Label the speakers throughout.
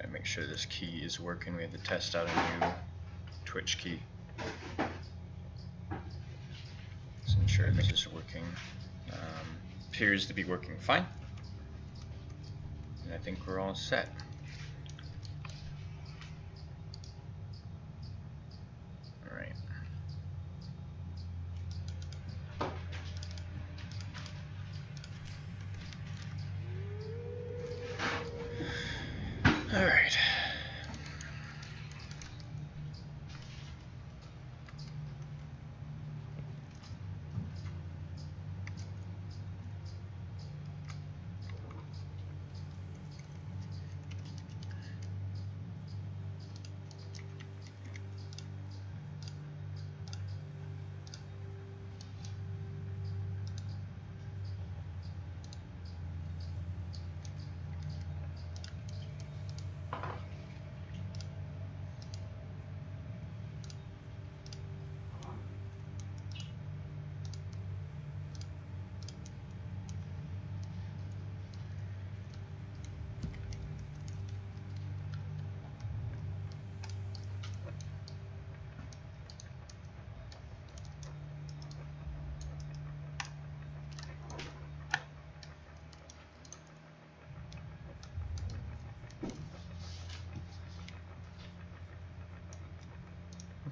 Speaker 1: Gotta make sure this key is working. We have to test out a new Twitch key. Let's ensure this is working. Appears to be working fine. And I think we're all set. Alright. Alright.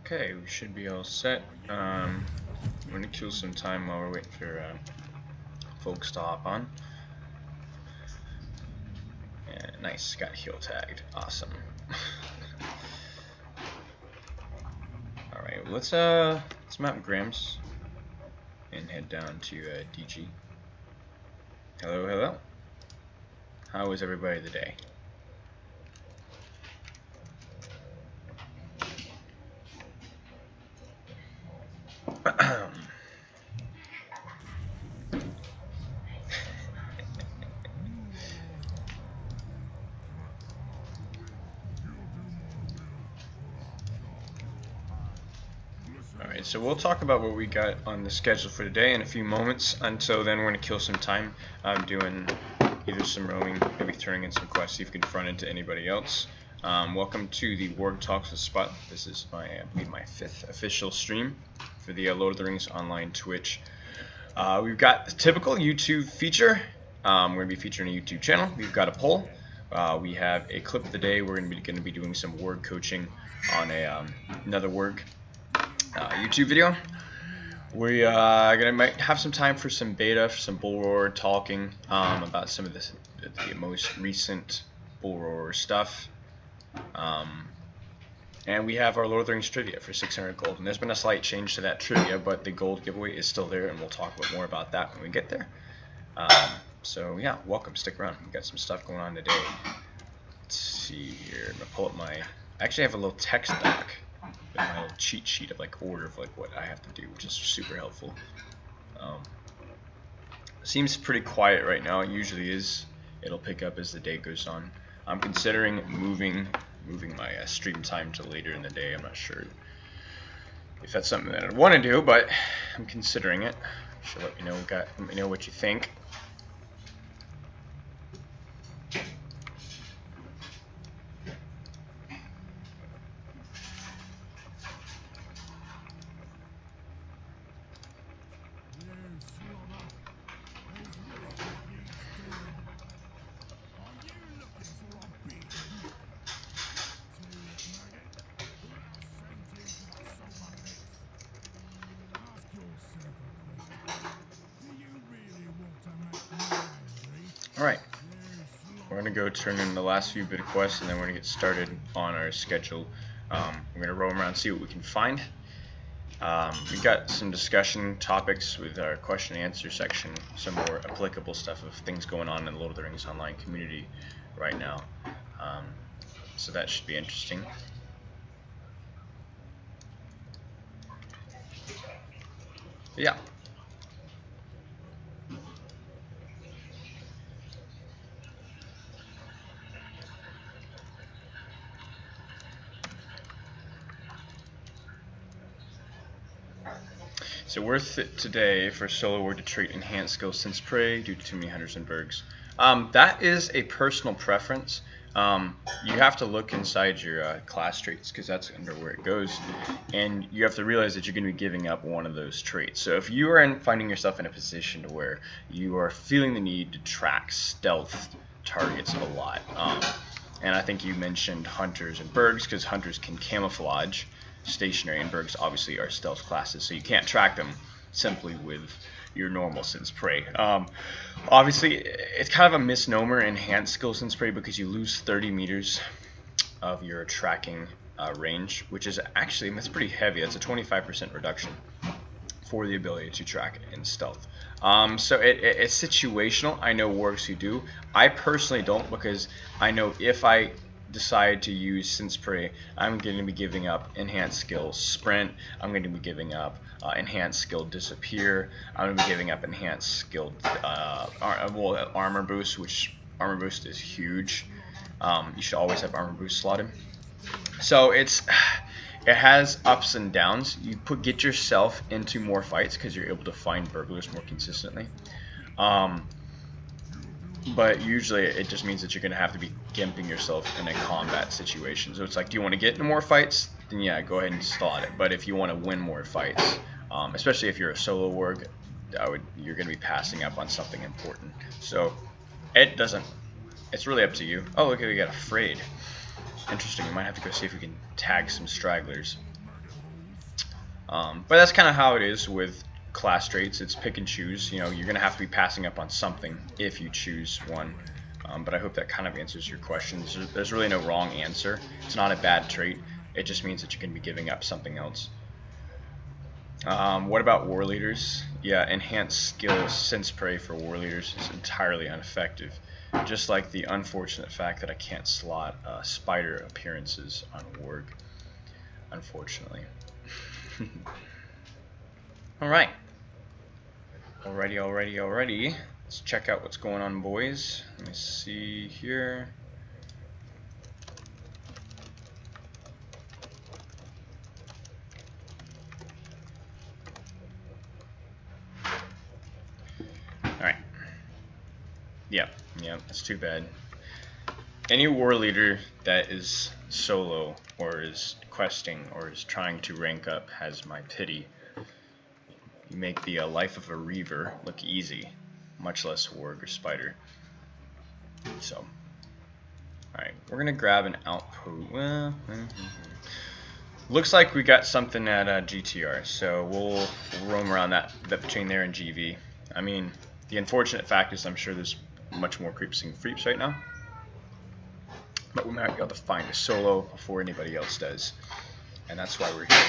Speaker 1: Okay, we should be all set. I'm gonna kill some time while we're waiting for folks to hop on. Yeah, nice, got heal tagged. Awesome. All right, let's map Grams and head down to DG. Hello, hello. How is everybody today? Alright, so we'll talk about what we got on the schedule for today in a few moments. Until then, we're going to kill some time doing either some roaming, maybe throwing in some quests, see if we can run into anybody else. Welcome to the Warg Talks with Spilo. This is my, I believe, my 5th official stream for the Lord of the Rings online Twitch. We've got the typical YouTube feature. We're going to be featuring a YouTube channel. We've got a poll. We have a clip of the day. We're going to be doing some Warg coaching on another Warg YouTube video. We might have some time for some beta, for some bull roar talking about some of the most recent bull roar stuff. And we have our Lord of the Rings trivia for 600 gold. And there's been a slight change to that trivia, but the gold giveaway is still there, and we'll talk more about that when we get there. So yeah, welcome, stick around. We've got some stuff going on today. Let's see here. I'm gonna pull up I actually have a little text doc with my little cheat sheet of order of what I have to do, which is super helpful. Seems pretty quiet right now. It usually is. It'll pick up as the day goes on. I'm considering moving my stream time to later in the day. I'm not sure if that's something that I'd want to do, but I'm considering it. So let me know what you think. Alright, we're going to go turn in the last few bit of quests, and then we're going to get started on our schedule. We're going to roam around and see what we can find. We got some discussion topics with our question and answer section, some more applicable stuff of things going on in the Lord of the Rings online community right now. So that should be interesting. But yeah. So worth it today for solo Warg to trait enhanced skills since prey due to too many hunters and bergs. That is a personal preference. you have to look inside your class traits, because that's under where it goes, and you have to realize that you're going to be giving up one of those traits. So if you are finding yourself in a position to where you are feeling the need to track stealth targets a lot, and I think you mentioned hunters and bergs, because hunters can camouflage stationary, and bergs obviously are stealth classes, so you can't track them simply with your normal sense prey. Obviously, it's kind of a misnomer, enhanced skill sense prey, because you lose 30 meters of your tracking range, which is actually, that's pretty heavy. That's a 25% reduction for the ability to track in stealth. So it's situational. I know wargs who do. I personally don't, because I know if I decide to use sense prey, I'm going to be giving up enhanced skill sprint. I'm going to be giving up enhanced skill disappear. I'm going to be giving up enhanced skill armor boost, which armor boost is huge. You should always have armor boost slotted. So it has ups and downs. You get yourself into more fights because you're able to find burglars more consistently. But usually it just means that you're going to have to be gimping yourself in a combat situation. So it's like, do you want to get into more fights? Then yeah, go ahead and slot it. But if you want to win more fights, especially if you're a solo warg, you're going to be passing up on something important. So it's really up to you. Oh, look, we got afraid. Interesting. We might have to go see if we can tag some stragglers. But that's kind of how it is with class traits. It's pick and choose. You know, you're going to have to be passing up on something if you choose one. But I hope that kind of answers your questions. There's really no wrong answer. It's not a bad trait. It just means that you're going to be giving up something else. What about war leaders? Yeah, enhanced skill sense prey for war leaders is entirely ineffective. Just like the unfortunate fact that I can't slot spider appearances on Warg, unfortunately. Alright. Alrighty. Let's check out what's going on, boys. Let me see here. Alright. Yeah, that's too bad. Any war leader that is solo or is questing or is trying to rank up has my pity. You make the life of a reaver look easy, much less warg or spider. So, alright, we're gonna grab an outpost. Looks like we got something at GTR, so we'll roam around that between there and GV. I mean, the unfortunate fact is I'm sure there's much more creeps and freeps right now, but we might be able to find a solo before anybody else does, and that's why we're here.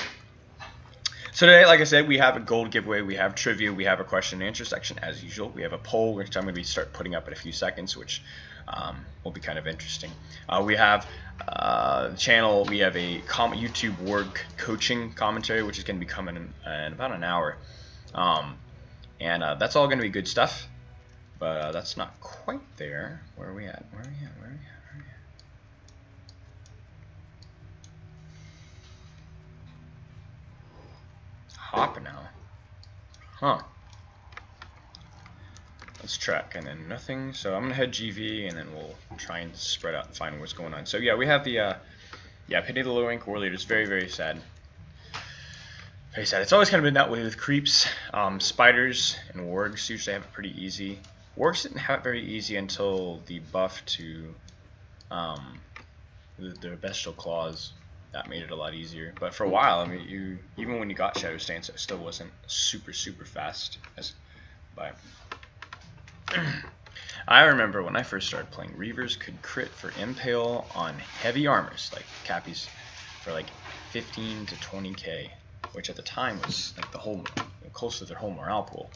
Speaker 1: So today, like I said, we have a gold giveaway, we have trivia, we have a question and answer section as usual, we have a poll which I'm going to start putting up in a few seconds, which will be kind of interesting. We have the channel, we have a YouTube Warg coaching commentary which is going to be coming in about an hour, and that's all going to be good stuff, but that's not quite there. Where are we at? Hop now. Huh. Let's track, and then nothing. So I'm gonna head GV, and then we'll try and spread out and find what's going on. So yeah, we have the pity of the low rank war leaders. Very, very sad. Very sad. It's always kind of been that way with creeps. Spiders and wargs usually have it pretty easy. Wargs didn't have it very easy until the buff to their bestial claws. That made it a lot easier. But for a while, I mean, even when you got Shadow Stance, it still wasn't super fast. But I remember when I first started playing, Reavers could crit for Impale on heavy armors, like Cappies, for like 15 to 20k, which at the time was like close to their whole morale pool.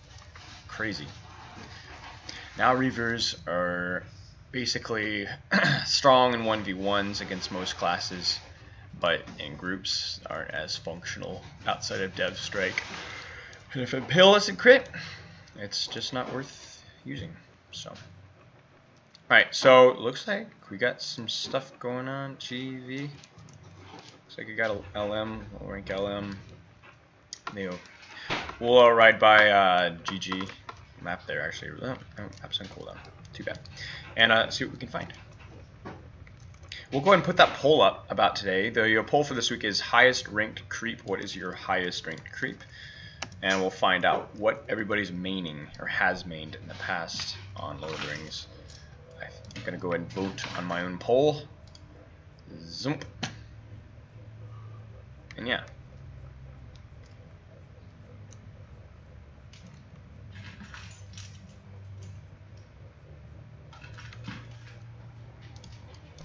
Speaker 1: Crazy. Now Reavers are basically strong in 1v1s against most classes, but in groups aren't as functional outside of Dev Strike. And if Impale doesn't crit, it's just not worth using. So, alright, so it looks like we got some stuff going on. GV. Looks like we got a LM, we'll rank LM. We'll ride by GG. Map there actually. Oh, map's on cooldown. Too bad. And see what we can find. we'll go ahead and put that poll up about today. The poll for this week is highest ranked creep. What is your highest ranked creep? And we'll find out what everybody's maining or has mained in the past on Lord of the Rings. I'm going to go ahead and vote on my own poll. Zoom. And yeah.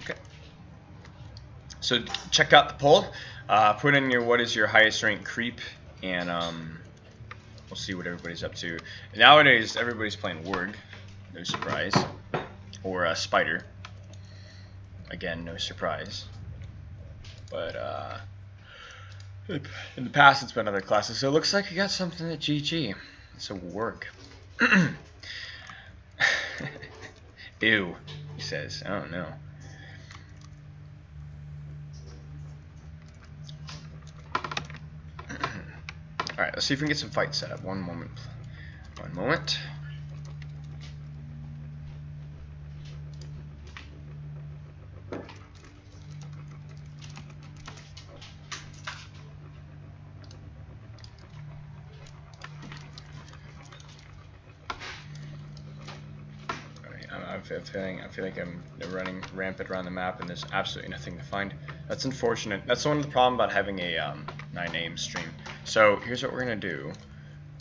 Speaker 1: Okay. So check out the poll. Put in your what is your highest ranked creep, and we'll see what everybody's up to. Nowadays, everybody's playing Warg. No surprise. Or Spider. Again, no surprise. But in the past, it's been other classes. So it looks like we got something at GG. It's a work. Ew, he says. I don't know. Alright, let's see if we can get some fights set up. One moment. One moment. I feel like I'm running rampant around the map and there's absolutely nothing to find. That's unfortunate. That's one of the problem about having a 9am stream. So here's what we're gonna do.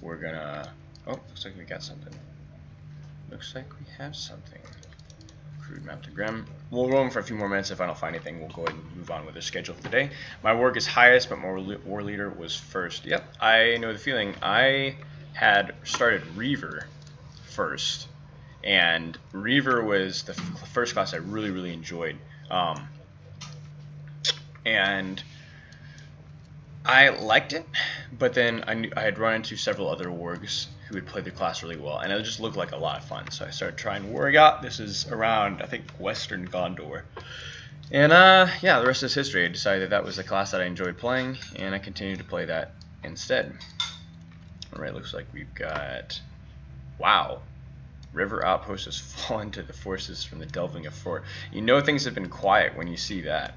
Speaker 1: We're gonna looks like we got something. Looks like we have something. Crude map to Grim. We'll roam for a few more minutes. If I don't find anything, we'll go ahead and move on with the schedule for the day. My work is highest, but my war leader was first. Yep, I know the feeling. I had started Reaver first. And Reaver was the first class I really enjoyed, and I liked it. But then I had run into several other wargs who had played the class really well, and it just looked like a lot of fun. So I started trying Warg out. This is around, I think, Western Gondor, and yeah, the rest is history. I decided that was the class that I enjoyed playing, and I continued to play that instead. All right, looks like we've got wow. River Outpost has fallen to the forces from the delving of fort. You know things have been quiet when you see that.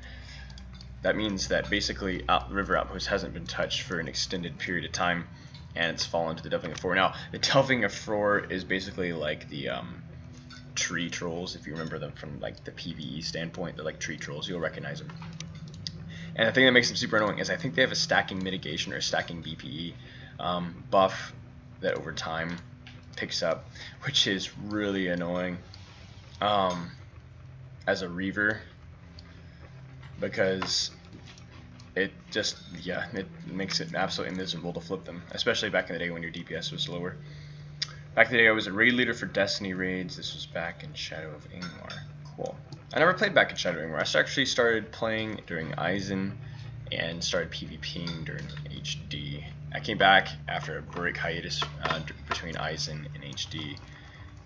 Speaker 1: That means that basically River Outpost hasn't been touched for an extended period of time, and it's fallen to the delving of fort. Now, the delving of fort is basically like the tree trolls, if you remember them from like the PvE standpoint. They're like tree trolls. You'll recognize them. And the thing that makes them super annoying is I think they have a stacking mitigation or a stacking BPE buff that over time picks up, which is really annoying as a Reaver, because it just, yeah, it makes it absolutely miserable to flip them, especially back in the day when your DPS was lower. Back in the day I was a raid leader for Destiny raids. This was back in Shadow of Ingmar. Cool. I never played back in Shadow of Ingmar. I actually started playing during Eisen and started PvPing during HD. I came back after a break hiatus between Eisen and HD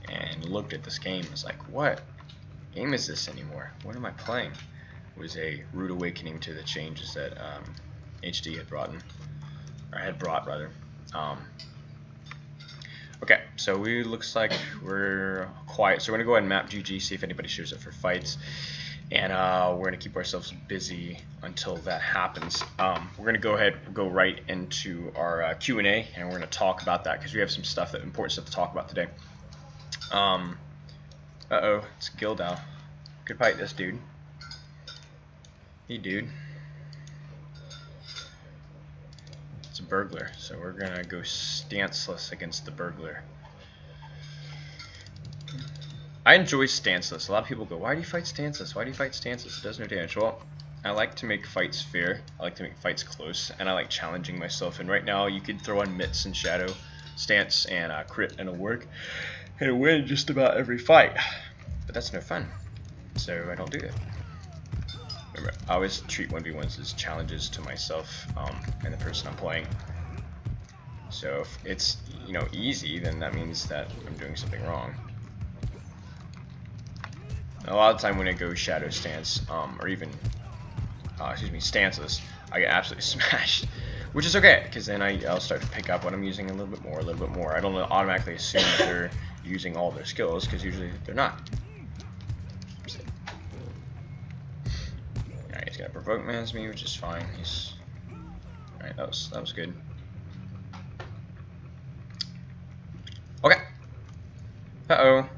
Speaker 1: and looked at this game and was like, what game is this anymore? What am I playing? It was a rude awakening to the changes that HD had brought rather. Okay, so looks like we're quiet. So we're gonna go ahead and map GG, see if anybody shows up for fights. And we're going to keep ourselves busy until that happens. We're going to go ahead and go right into our Q&A, and we're going to talk about that because we have some important stuff to talk about today. Uh-oh, it's Gildow. Could fight this dude. Hey, dude. It's a burglar, so we're going to go stanceless against the burglar. I enjoy stanceless. A lot of people go, why do you fight stanceless? Why do you fight stanceless? It does no damage. Well, I like to make fights fair. I like to make fights close, and I like challenging myself. And right now, you could throw on Mitts and Shadow, Stance, and Crit, and a work, and win just about every fight. But that's no fun, so I don't do it. Remember, I always treat 1v1s as challenges to myself and the person I'm playing. So if it's easy, then that means that I'm doing something wrong. A lot of the time when I go Shadow Stance, or even, Stanceless, I get absolutely smashed. Which is okay, because then I'll start to pick up what I'm using a little bit more. I don't automatically assume that they're using all their skills, because usually they're not. gonna provoke mans me, which is fine. He's alright. That was good. Okay. Uh-oh.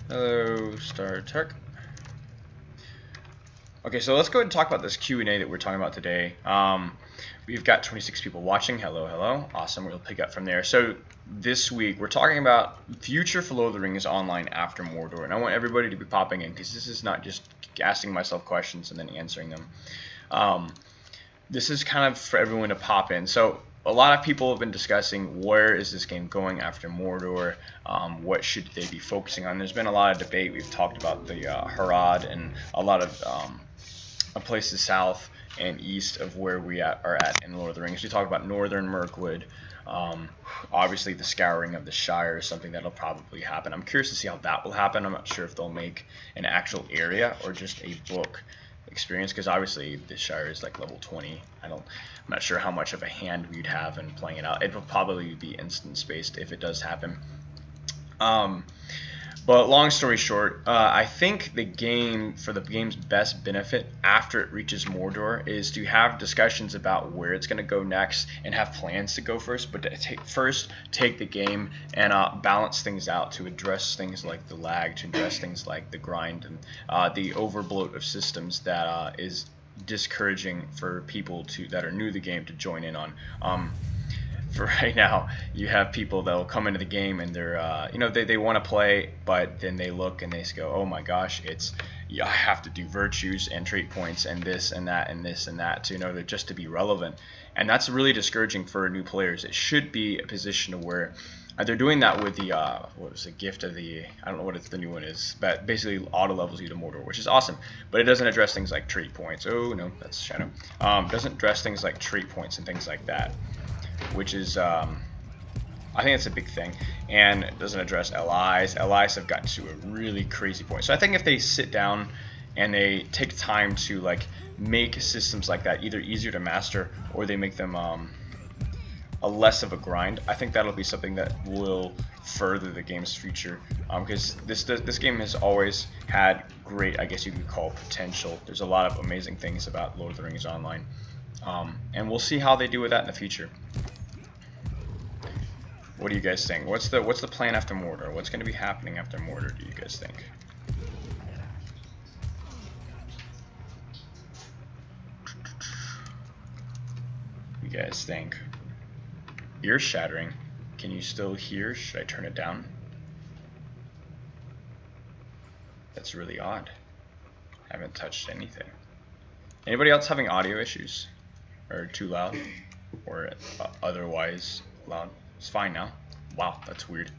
Speaker 1: Hello, Star Turk. Okay, so let's go ahead and talk about this Q&A that we're talking about today. We've got 26 people watching. Hello, hello. Awesome. We'll pick up from there. So this week we're talking about future for Lord of the Rings online after Mordor, and I want everybody to be popping in because this is not just asking myself questions and then answering them. This is kind of for everyone to pop in. So a lot of people have been discussing where is this game going after Mordor, what should they be focusing on. There's been a lot of debate. We've talked about the Harad and a lot of places south and east of where we are at in Lord of the Rings. We talk about northern Mirkwood. Obviously the scouring of the Shire is something that'll probably happen. I'm curious to see how that will happen. I'm not sure if they'll make an actual area or just a book experience, because obviously the Shire is like level 20. I'm not sure how much of a hand we'd have in playing it out. It will probably be instance based if it does happen. But long story short, I think the game's best benefit after it reaches Mordor is to have discussions about where it's going to go next and have plans to go first, but to first take the game and balance things out to address things like the lag, to address things like the grind and the overbloat of systems that is discouraging for people that are new to the game to join in on. For right now, you have people that will come into the game and they're, they want to play, but then they look and they go, oh my gosh, I have to do virtues and trait points and this and that and this and that to, just to be relevant. And that's really discouraging for new players. It should be a position where they're doing that with the, what was the gift of the, I don't know what the new one is, but basically auto levels you to Mordor, which is awesome. But it doesn't address things like trait points. Oh no, that's Shadow. Doesn't address things like trait points and things like that, which is, I think that's a big thing, and it doesn't address LIs. LIs have gotten to a really crazy point. So I think if they sit down and they take time to make systems like that either easier to master or they make them a less of a grind, I think that'll be something that will further the game's future, because this game has always had great, I guess you could call, potential. There's a lot of amazing things about Lord of the Rings Online. And we'll see how they do with that in the future. What do you guys think? What's the plan after Mordor? What's going to be happening after Mordor, do you guys think? You guys think? Ear shattering. Can you still hear? Should I turn it down? That's really odd. I haven't touched anything. Anybody else having audio issues? Or too loud? Or otherwise loud? It's fine now. Wow, that's weird.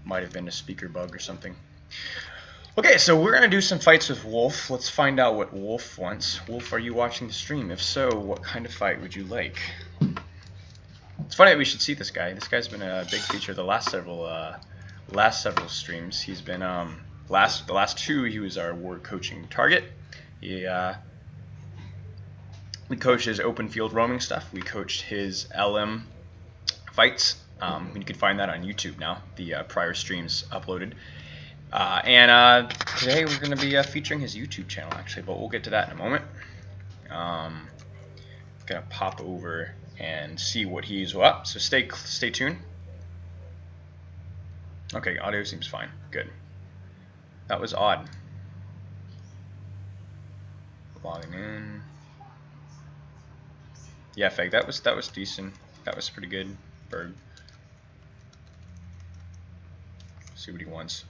Speaker 1: Might have been a speaker bug or something. Okay, so we're going to do some fights with Wolf. Let's find out what Wolf wants. Wolf, are you watching the stream? If so, what kind of fight would you like? It's funny that we should see this guy. This guy's been a big feature the last several streams. He's been the last two he was our Warg coaching target. We coached his open field roaming stuff. We coached his LM fights. You can find that on YouTube now. The prior streams uploaded. And today we're going to be featuring his YouTube channel actually, but we'll get to that in a moment. Gonna pop over and see what he's up. So stay tuned. Okay, audio seems fine. Good. That was odd. Logging in. Yeah, Feg, that was decent. That was pretty good. Berg. See what he wants.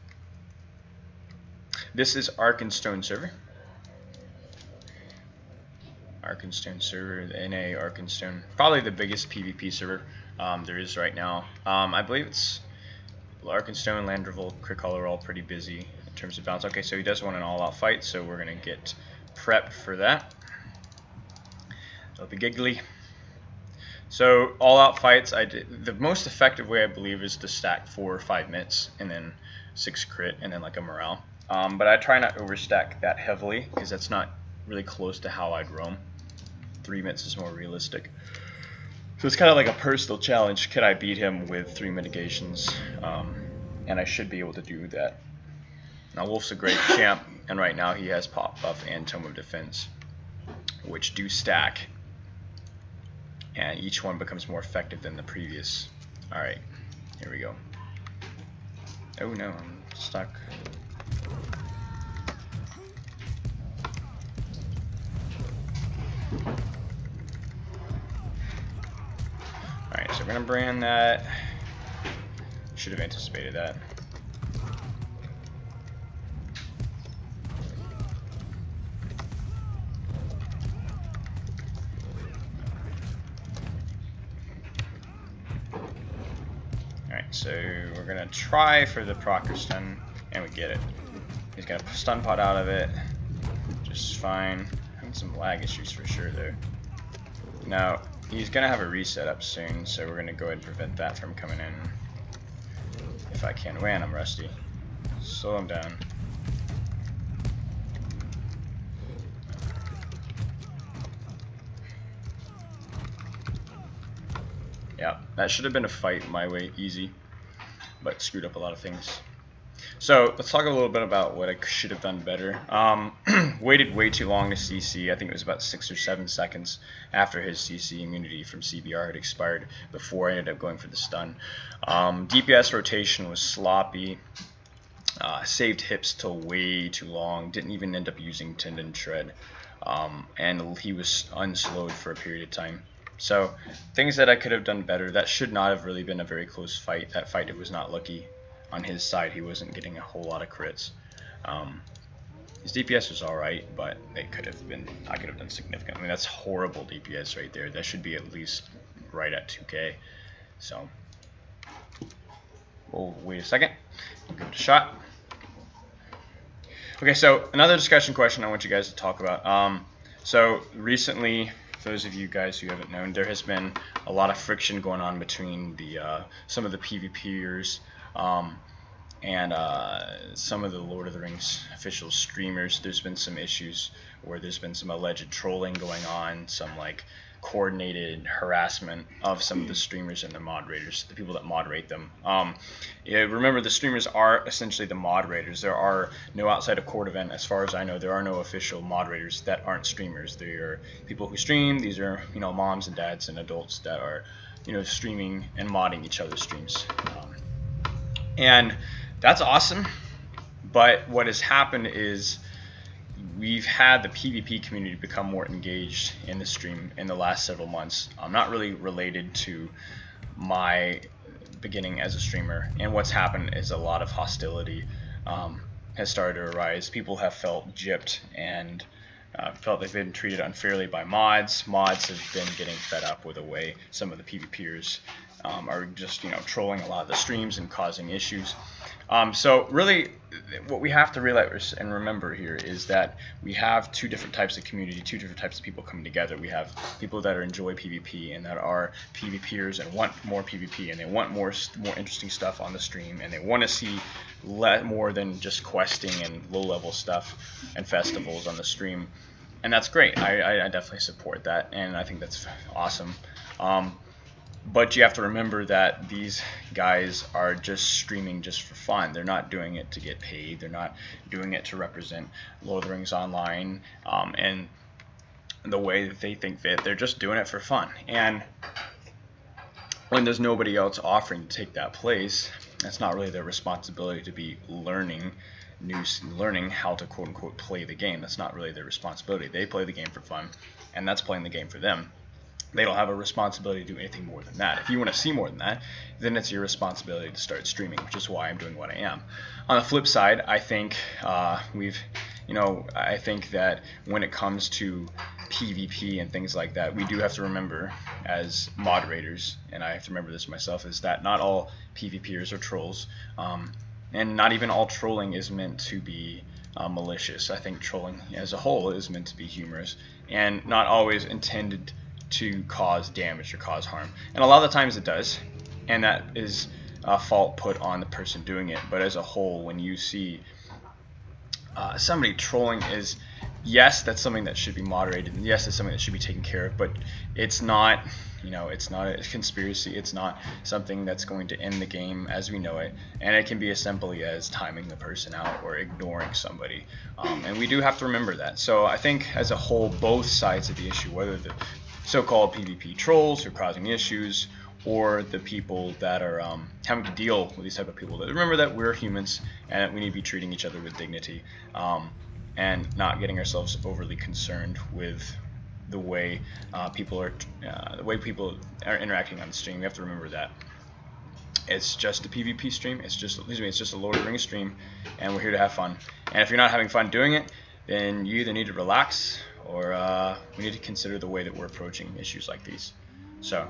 Speaker 1: This is Arkenstone server. Arkenstone server, the NA Arkenstone. Probably the biggest PvP server there is right now. I believe it's Arkenstone, Landrevel, Crickall are all pretty busy in terms of balance. Okay, so he does want an all-out fight, so we're going to get prepped for that. It'll be giggly. So all-out fights, the most effective way I believe is to stack 4 or 5 mitts and then 6 crit and then like a morale. But I try not to overstack that heavily because that's not really close to how I'd roam. 3 mitts is more realistic. So it's kind of like a personal challenge. Can I beat him with 3 mitigations? And I should be able to do that. Now Wolf's a great champ. and right now he has pop buff and tome of defense, which do stack, and each one becomes more effective than the previous. Alright, here we go. Oh no, I'm stuck. Alright, so we're gonna brand that. Should have anticipated that. Alright, so we're gonna try for the procer stun, and we get it. He's gonna stun pot out of it, just fine. Having some lag issues for sure there. Now, he's gonna have a reset up soon, so we're gonna go ahead and prevent that from coming in. If I can. Man, I'm rusty. Slow him down. Yeah, that should have been a fight my way, easy, but screwed up a lot of things. So let's talk a little bit about what I should have done better. Waited way too long to CC. I think it was about 6 or 7 seconds after his CC immunity from CBR had expired before I ended up going for the stun. DPS rotation was sloppy. Saved hips till way too long. Didn't even end up using tendon tread. And he was unslowed for a period of time. So things that I could have done better. That should not have really been a very close fight. That fight, it was not lucky. On his side, he wasn't getting a whole lot of crits. His DPS was alright, but it could have been, I could have done significant. I mean, that's horrible DPS right there. That should be at least right at 2k. So, we'll wait a second. Give it a shot. Okay, so another discussion question I want you guys to talk about. So recently, for those of you guys who haven't known, there has been a lot of friction going on between the some of the PvPers and some of the Lord of the Rings official streamers. There's been some issues where there's been some alleged trolling going on, some like coordinated harassment of some of the streamers and the moderators, the people that moderate them. Yeah, remember, the streamers are essentially the moderators. There are no outside of court event, as far as I know, there are no official moderators that aren't streamers. They are people who stream. These are, you know, moms and dads and adults that are, you know, streaming and modding each other's streams. And that's awesome, but what has happened is we've had the PvP community become more engaged in the stream in the last several months. Not really related to my beginning as a streamer, and what's happened is a lot of hostility has started to arise. People have felt gypped and felt they've been treated unfairly by mods. Mods have been getting fed up with the way some of the PvPers are just, you know, trolling a lot of the streams and causing issues. So really, what we have to realize and remember here is that we have two different types of community, two different types of people coming together. We have people that enjoy PvP and that are PvPers and want more PvP, and they want more interesting stuff on the stream, and they want to see more than just questing and low-level stuff and festivals on the stream. And that's great. I definitely support that, and I think that's awesome. But you have to remember that these guys are just streaming just for fun. They're not doing it to get paid. They're not doing it to represent Lord of the Rings Online and the way that they think fit. They're just doing it for fun. And when there's nobody else offering to take that place, that's not really their responsibility to be learning how to quote-unquote play the game. That's not really their responsibility. They play the game for fun, and that's playing the game for them. They don't have a responsibility to do anything more than that. If you want to see more than that, then it's your responsibility to start streaming, which is why I'm doing what I am. On the flip side, I think I think that when it comes to PvP and things like that, we do have to remember as moderators, and I have to remember this myself, is that not all PvPers are trolls, and not even all trolling is meant to be malicious. I think trolling as a whole is meant to be humorous and not always intended to cause damage or cause harm, and a lot of the times it does, and that is a fault put on the person doing it. But as a whole, when you see somebody trolling, yes, that's something that should be moderated, and yes, it's something that should be taken care of, but it's not You know, it's not a conspiracy. It's not something that's going to end the game as we know it. And it can be as simply as timing the person out or ignoring somebody. And we do have to remember that. So I think as a whole, both sides of the issue, whether the so-called PvP trolls who are causing issues or the people that are having to deal with these type of people, that remember that we're humans and we need to be treating each other with dignity, and not getting ourselves overly concerned with the way people are interacting on the stream. We have to remember that it's just a PvP stream. It's just a Lord of the Rings stream, and we're here to have fun. And if you're not having fun doing it, then you either need to relax or we need to consider the way that we're approaching issues like these. So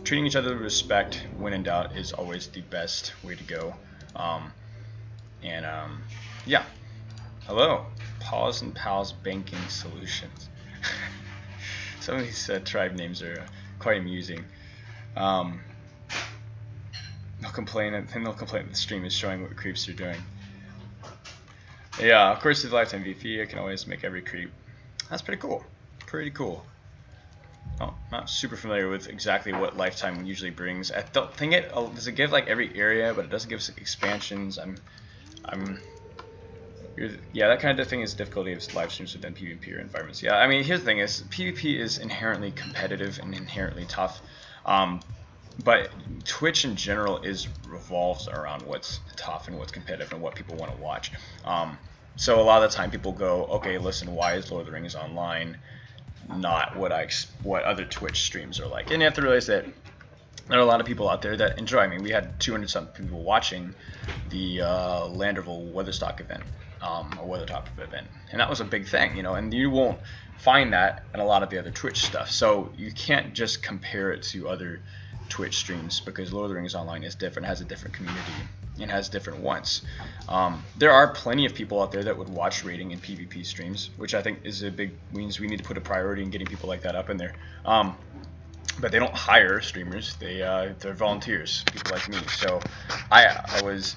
Speaker 1: treating each other with respect when in doubt is always the best way to go. Yeah. Hello, Paws and Pals Banking Solutions. Some of these tribe names are quite amusing. They'll complain that the stream is showing what creeps are doing. Yeah, of course, with Lifetime VP, I can always make every creep. That's pretty cool. Pretty cool. Oh, not super familiar with exactly what Lifetime usually brings. I don't think does it give like every area, but it doesn't give expansions. Yeah, that kind of thing is difficulty of live streams within PvP or environments. Yeah, I mean, here's the thing: is PvP is inherently competitive and inherently tough, but Twitch in general revolves around what's tough and what's competitive and what people want to watch. So a lot of the time, people go, "Okay, listen, why is Lord of the Rings online not what other Twitch streams are like?" And you have to realize that there are a lot of people out there that enjoy. I mean, we had 200-something people watching the Landerville Weatherstock event. Or Weathertop event, and that was a big thing, you know, and you won't find that in a lot of the other Twitch stuff. So you can't just compare it to other Twitch streams because Lord of the Rings Online is different, has a different community, and has different wants. There are plenty of people out there that would watch raiding and PvP streams, which I think is means we need to put a priority in getting people like that up in there. But they don't hire streamers; they're volunteers, people like me. So I was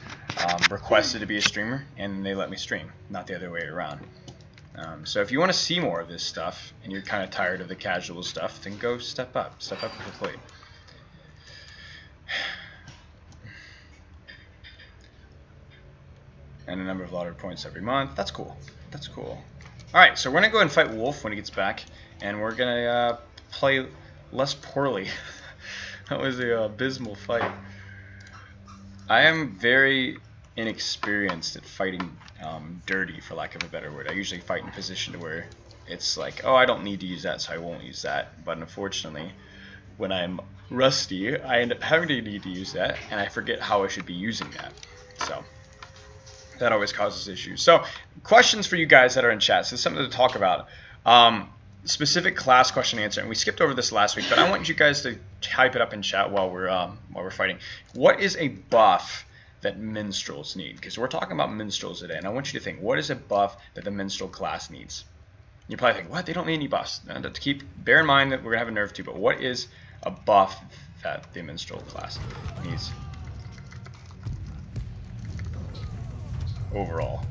Speaker 1: requested to be a streamer, and they let me stream, not the other way around. So if you want to see more of this stuff, and you're kind of tired of the casual stuff, then go step up to the plate. And a number of lottery points every month. That's cool. That's cool. All right, so we're gonna go and fight Wolf when he gets back, and we're gonna play less poorly. That was an abysmal fight. I am very inexperienced at fighting dirty, for lack of a better word. I usually fight in a position to where it's like, oh, I don't need to use that, so I won't use that. But unfortunately, when I'm rusty, I end up having to need to use that, and I forget how I should be using that. So that always causes issues. So questions for you guys that are in chat. So something to talk about. Specific class question answer, and we skipped over this last week, but I want you guys to type it up in chat while we're fighting. What is a buff that minstrels need? Because we're talking about minstrels today, and I want you to think, what is a buff that the minstrel class needs? You probably think, what? They don't need any buffs. And bear in mind that we're gonna have a nerf too, but what is a buff that the minstrel class needs overall?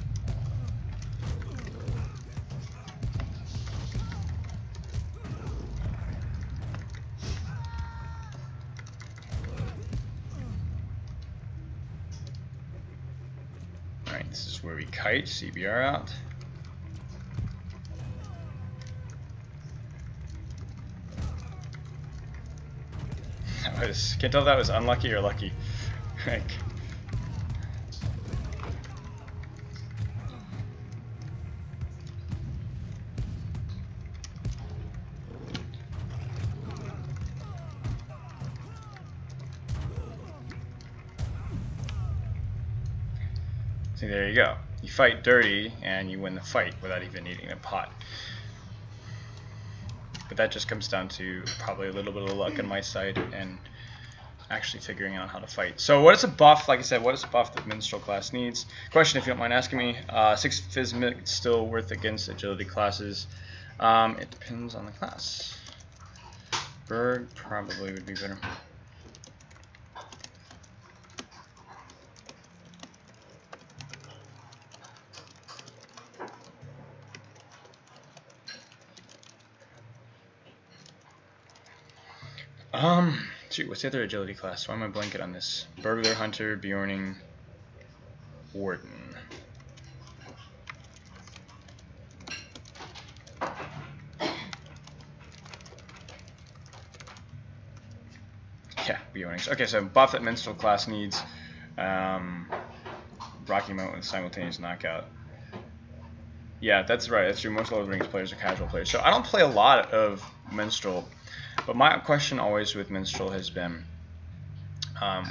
Speaker 1: Alright, this is where we kite, CBR out. Can't tell if that was unlucky or lucky. Like, see, there you go. You fight dirty and you win the fight without even needing a pot. But that just comes down to probably a little bit of luck on my side and actually figuring out how to fight. So what is a buff, like I said, what is a buff that minstrel class needs? Question, if you don't mind asking me. 6 Physmic still worth against agility classes? It depends on the class. Berg probably would be better. Shoot, what's the other agility class? Why am I blanket on this? Burglar, Hunter, Bjorning, Warden. Yeah, Bjornings. Okay, so buff that Minstrel class needs. Rocky Mountain with simultaneous knockout. Yeah, that's right. That's true. Most Lord of the Rings players are casual players. So I don't play a lot of Minstrel, but my question always with Minstrel has been,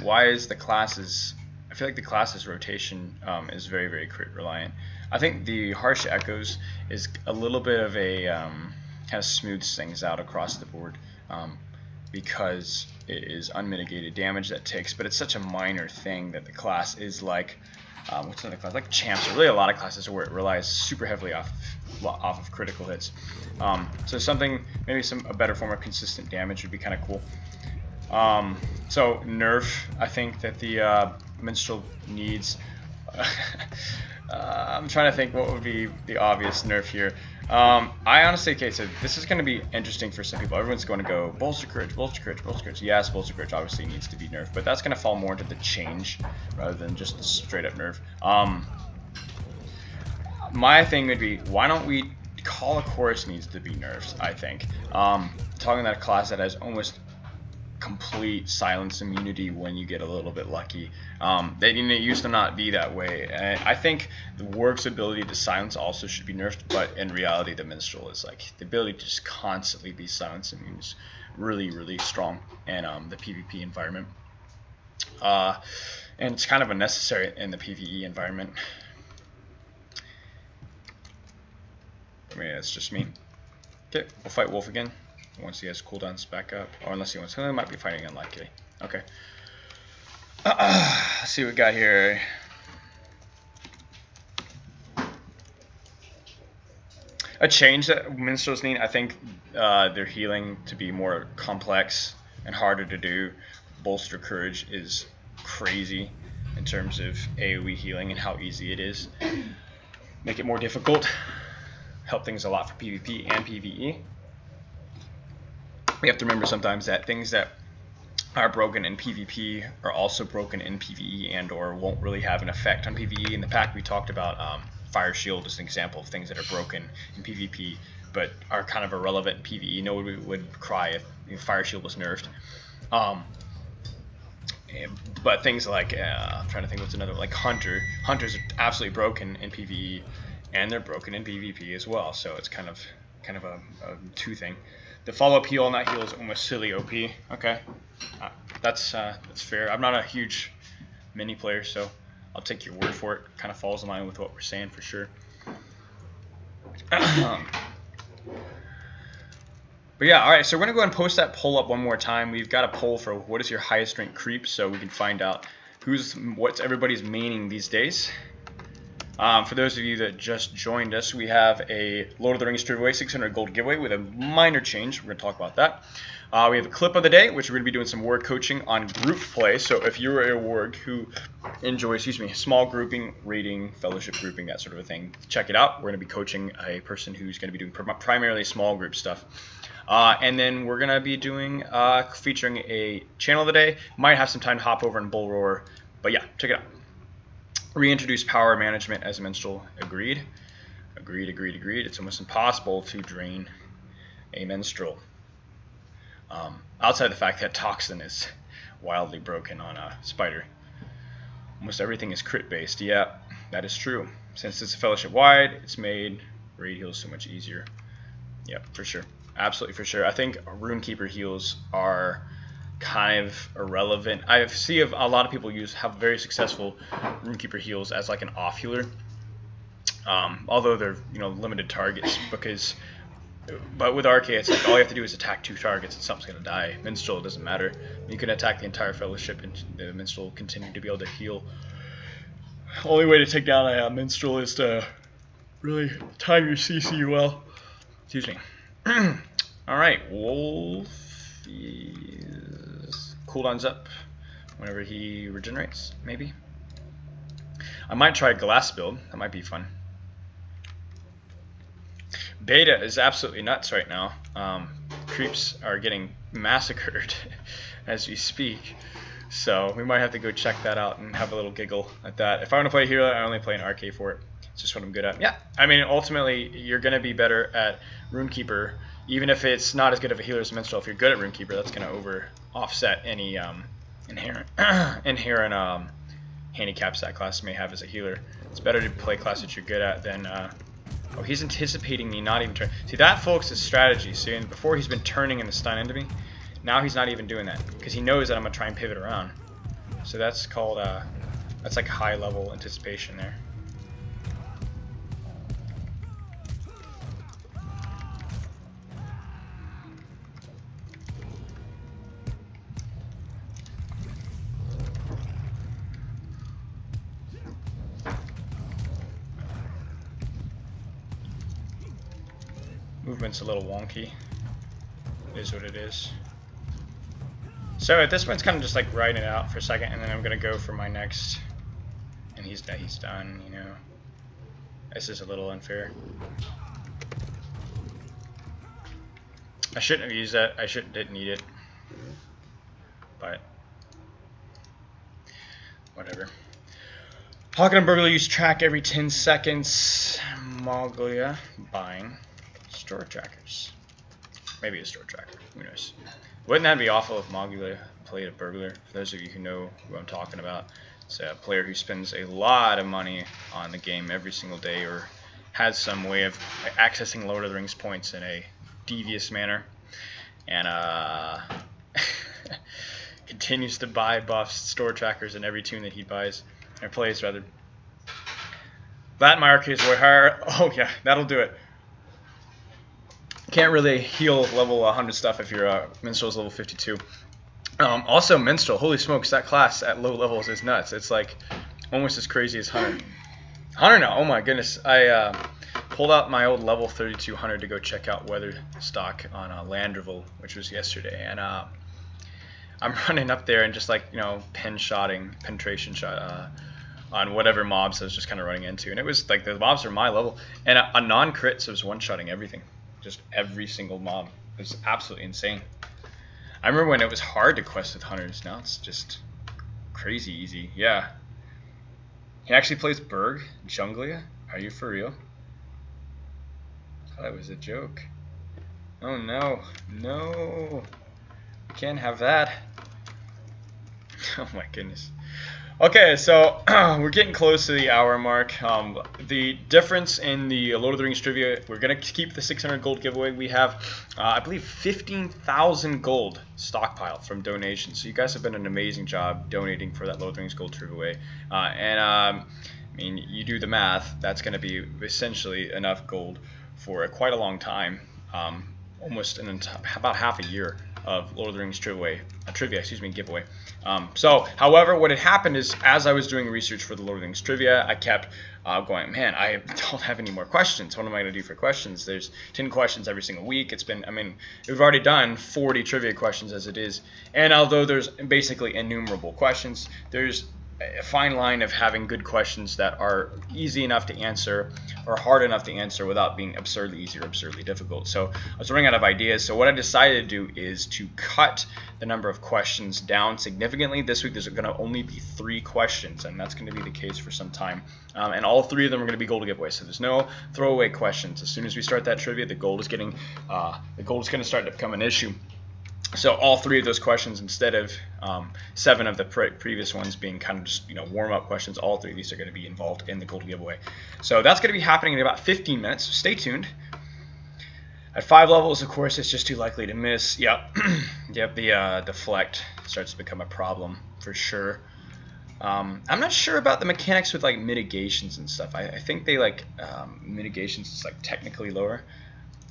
Speaker 1: why is the classes? I feel like the classes rotation is very, very crit reliant. I think the Harsh Echoes is a little bit of a kind of smooths things out across the board because it is unmitigated damage that takes, but it's such a minor thing that the class is like. What's another class? Like Champs, or really a lot of classes where it relies super heavily off of critical hits. So something, maybe a better form of consistent damage would be kind of cool. So nerf, I think that the Minstrel needs. I'm trying to think what would be the obvious nerf here. I honestly, okay, so this is going to be interesting for some people. Everyone's going to go, Bolster Courage, Bolster Courage, Bolster Courage. Yes, Bolster Courage obviously needs to be nerfed, but that's going to fall more into the change rather than just the straight up nerf. My thing would be, why don't we, Call of Chorus needs to be nerfed, I think. Talking about a class that has almost complete silence immunity when you get a little bit lucky. It used to not be that way. And I think the Warg's ability to silence also should be nerfed, but in reality the Minstrel is like the ability to just constantly be silence immune is really, really strong in the PvP environment. And it's kind of unnecessary in the PvE environment. I mean, it's just me. Okay, we'll fight Wolf again. Once he has cooldowns back up, or unless he wants to, he might be fighting unlikely. Okay. Let's see what we got here. A change that Minstrels need, I think their healing to be more complex and harder to do. Bolster Courage is crazy in terms of AoE healing and how easy it is. Make it more difficult. Help things a lot for PvP and PvE. We have to remember sometimes that things that are broken in PvP are also broken in PvE and or won't really have an effect on PvE. In the pack we talked about Fire Shield as an example of things that are broken in PvP but are kind of irrelevant in PvE. Nobody would cry if Fire Shield was nerfed. But things like, I'm trying to think what's another, like Hunters are absolutely broken in PvE and they're broken in PvP as well. So it's kind of a two thing. The follow-up heal on that heal is almost silly OP. Okay, that's fair. I'm not a huge mini player, so I'll take your word for it. Kind of falls in line with what we're saying for sure. But yeah, all right. So we're gonna go ahead and post that poll up one more time. We've got a poll for what is your highest ranked creep, so we can find out what's everybody's maining these days. For those of you that just joined us, we have a Lord of the Rings Giveaway 600 gold giveaway with a minor change. We're going to talk about that. We have a clip of the day, which we're going to be doing some Warg coaching on group play. So if you're a Warg who enjoys, small grouping, raiding, fellowship grouping, that sort of a thing, check it out. We're going to be coaching a person who's going to be doing primarily small group stuff. And then we're going to be doing featuring a channel of the day. Might have some time to hop over and bull roar, but yeah, check it out. Reintroduce power management as a Minstrel. Agreed. It's almost impossible to drain a Minstrel. Outside the fact that Toxin is wildly broken on a Spider. Almost everything is crit based. Yeah, that is true. Since it's a fellowship wide, it's made raid heals so much easier. Yep, for sure. Absolutely for sure. I think Runekeeper heals are kind of irrelevant. I see a lot of people have very successful Runekeeper heals as like an off healer, although they're limited targets but with RK it's like all you have to do is attack 2 targets and something's gonna die. Minstrel, it doesn't matter. You can attack the entire fellowship and the Minstrel will continue to be able to heal. Only way to take down a Minstrel is to really time your CC well. Excuse me. Alright, Wolf. Cooldown's up whenever he regenerates, maybe. I might try a glass build. That might be fun. Beta is absolutely nuts right now creeps are getting massacred as we speak. So we might have to go check that out and have a little giggle at that. If I want to play healer, I only play an RK for it. It's just what I'm good at. Yeah, I mean, ultimately, you're going to be better at Runekeeper, even if it's not as good of a healer as Minstrel. If you're good at Runekeeper, that's going to offset any inherent handicaps that class may have as a healer. It's better to play a class that you're good at than... oh, he's anticipating me not even turn. See, that, folks, is strategy. See, and before he's been turning and the stun into me. Now he's not even doing that because he knows that I'm going to try and pivot around. So that's called, that's like high level anticipation there. Movement's a little wonky. It is what it is. So at this point, it's kind of just like riding it out for a second, and then I'm gonna go for my next. And he's done. You know, this is a little unfair. I shouldn't have used that. Didn't need it, but whatever. Hawken and Burglar use track every 10 seconds. Moglia buying store trackers. Maybe a store tracker. Who knows? Wouldn't that be awful if Mogula played a Burglar? For those of you who know who I'm talking about, it's a player who spends a lot of money on the game every single day, or has some way of accessing Lord of the Rings points in a devious manner, and continues to buy buffs, store trackers in every tune that he buys, or plays rather. That in my arcade is way higher. Oh yeah, that'll do it. Can't really heal level 100 stuff if your Minstrel's level 52. Also, Minstrel, holy smokes, that class at low levels is nuts. It's like almost as crazy as Hunter. Hunter now, oh my goodness. I pulled out my old level 32 Hunter to go check out weather stock on Landrevel, which was yesterday. And I'm running up there and just like, you know, penetration shot on whatever mobs I was just kind of running into. And it was like the mobs are my level. And a non-crit, so it was one-shotting everything. Just every single mob. It was absolutely insane. I remember when it was hard to quest with hunters. Now it's just crazy easy. Yeah. He actually plays Berg, Junglia. Are you for real? I thought it was a joke. Oh no. No. We can't have that. Oh my goodness. Okay, so we're getting close to the hour mark. The difference in the Lord of the Rings trivia, we're going to keep the 600 gold giveaway. We have, I believe, 15,000 gold stockpiled from donations. So you guys have done an amazing job donating for that Lord of the Rings gold giveaway. I mean, you do the math, that's going to be essentially enough gold for quite a long time, almost about half a year of Lord of the Rings giveaway. However, what had happened is, as I was doing research for the Lord of the Rings trivia, I kept going, man, I don't have any more questions. What am I going to do for questions? There's 10 questions every single week. It's been, I mean, we've already done 40 trivia questions as it is. And although there's basically innumerable questions, there's a fine line of having good questions that are easy enough to answer or hard enough to answer without being absurdly easy or absurdly difficult. So I was running out of ideas. So what I decided to do is to cut the number of questions down significantly. This week there's going to only be 3 questions, and that's going to be the case for some time. And all 3 of them are going to be gold giveaways. So there's no throwaway questions. As soon as we start that trivia, the gold is going to start to become an issue. So all 3 of those questions, instead of 7 of the previous ones being kind of just, you know, warm-up questions, all 3 of these are going to be involved in the gold giveaway. So that's going to be happening in about 15 minutes. So stay tuned. At 5 levels, of course, it's just too likely to miss. Yep, yep. The deflect starts to become a problem for sure. I'm not sure about the mechanics with like mitigations and stuff. I think they like mitigations is like technically lower.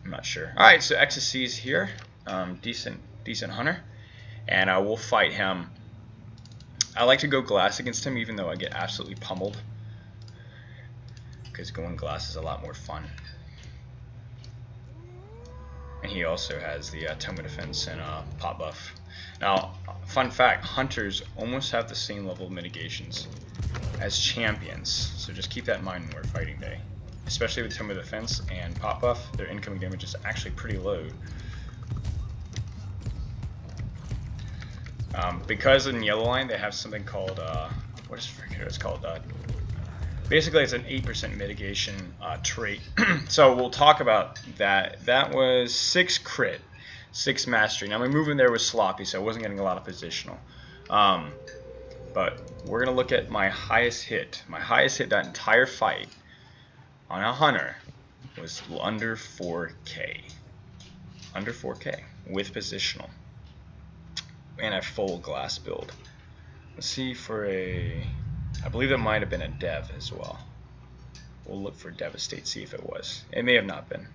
Speaker 1: I'm not sure. All right, so XSC's here. Decent hunter, and we'll fight him. I like to go glass against him, even though I get absolutely pummeled, because going glass is a lot more fun. And he also has the Tome of Defense and pop buff. Now, fun fact, hunters almost have the same level of mitigations as champions, so just keep that in mind when we're fighting day. Especially with Tome of Defense and pop buff, their incoming damage is actually pretty low. Because in yellow line they have something called what is it's called? Basically, it's an 8% mitigation trait. So we'll talk about that. That was 6 crit, 6 mastery. Now my movement there was sloppy, so I wasn't getting a lot of positional. But we're gonna look at my highest hit. My highest hit that entire fight on a hunter was under 4K. Under 4K with positional and a full glass build. Let's see for a. I believe that might have been a dev as well. We'll look for devastate, see if it was. It may have not been.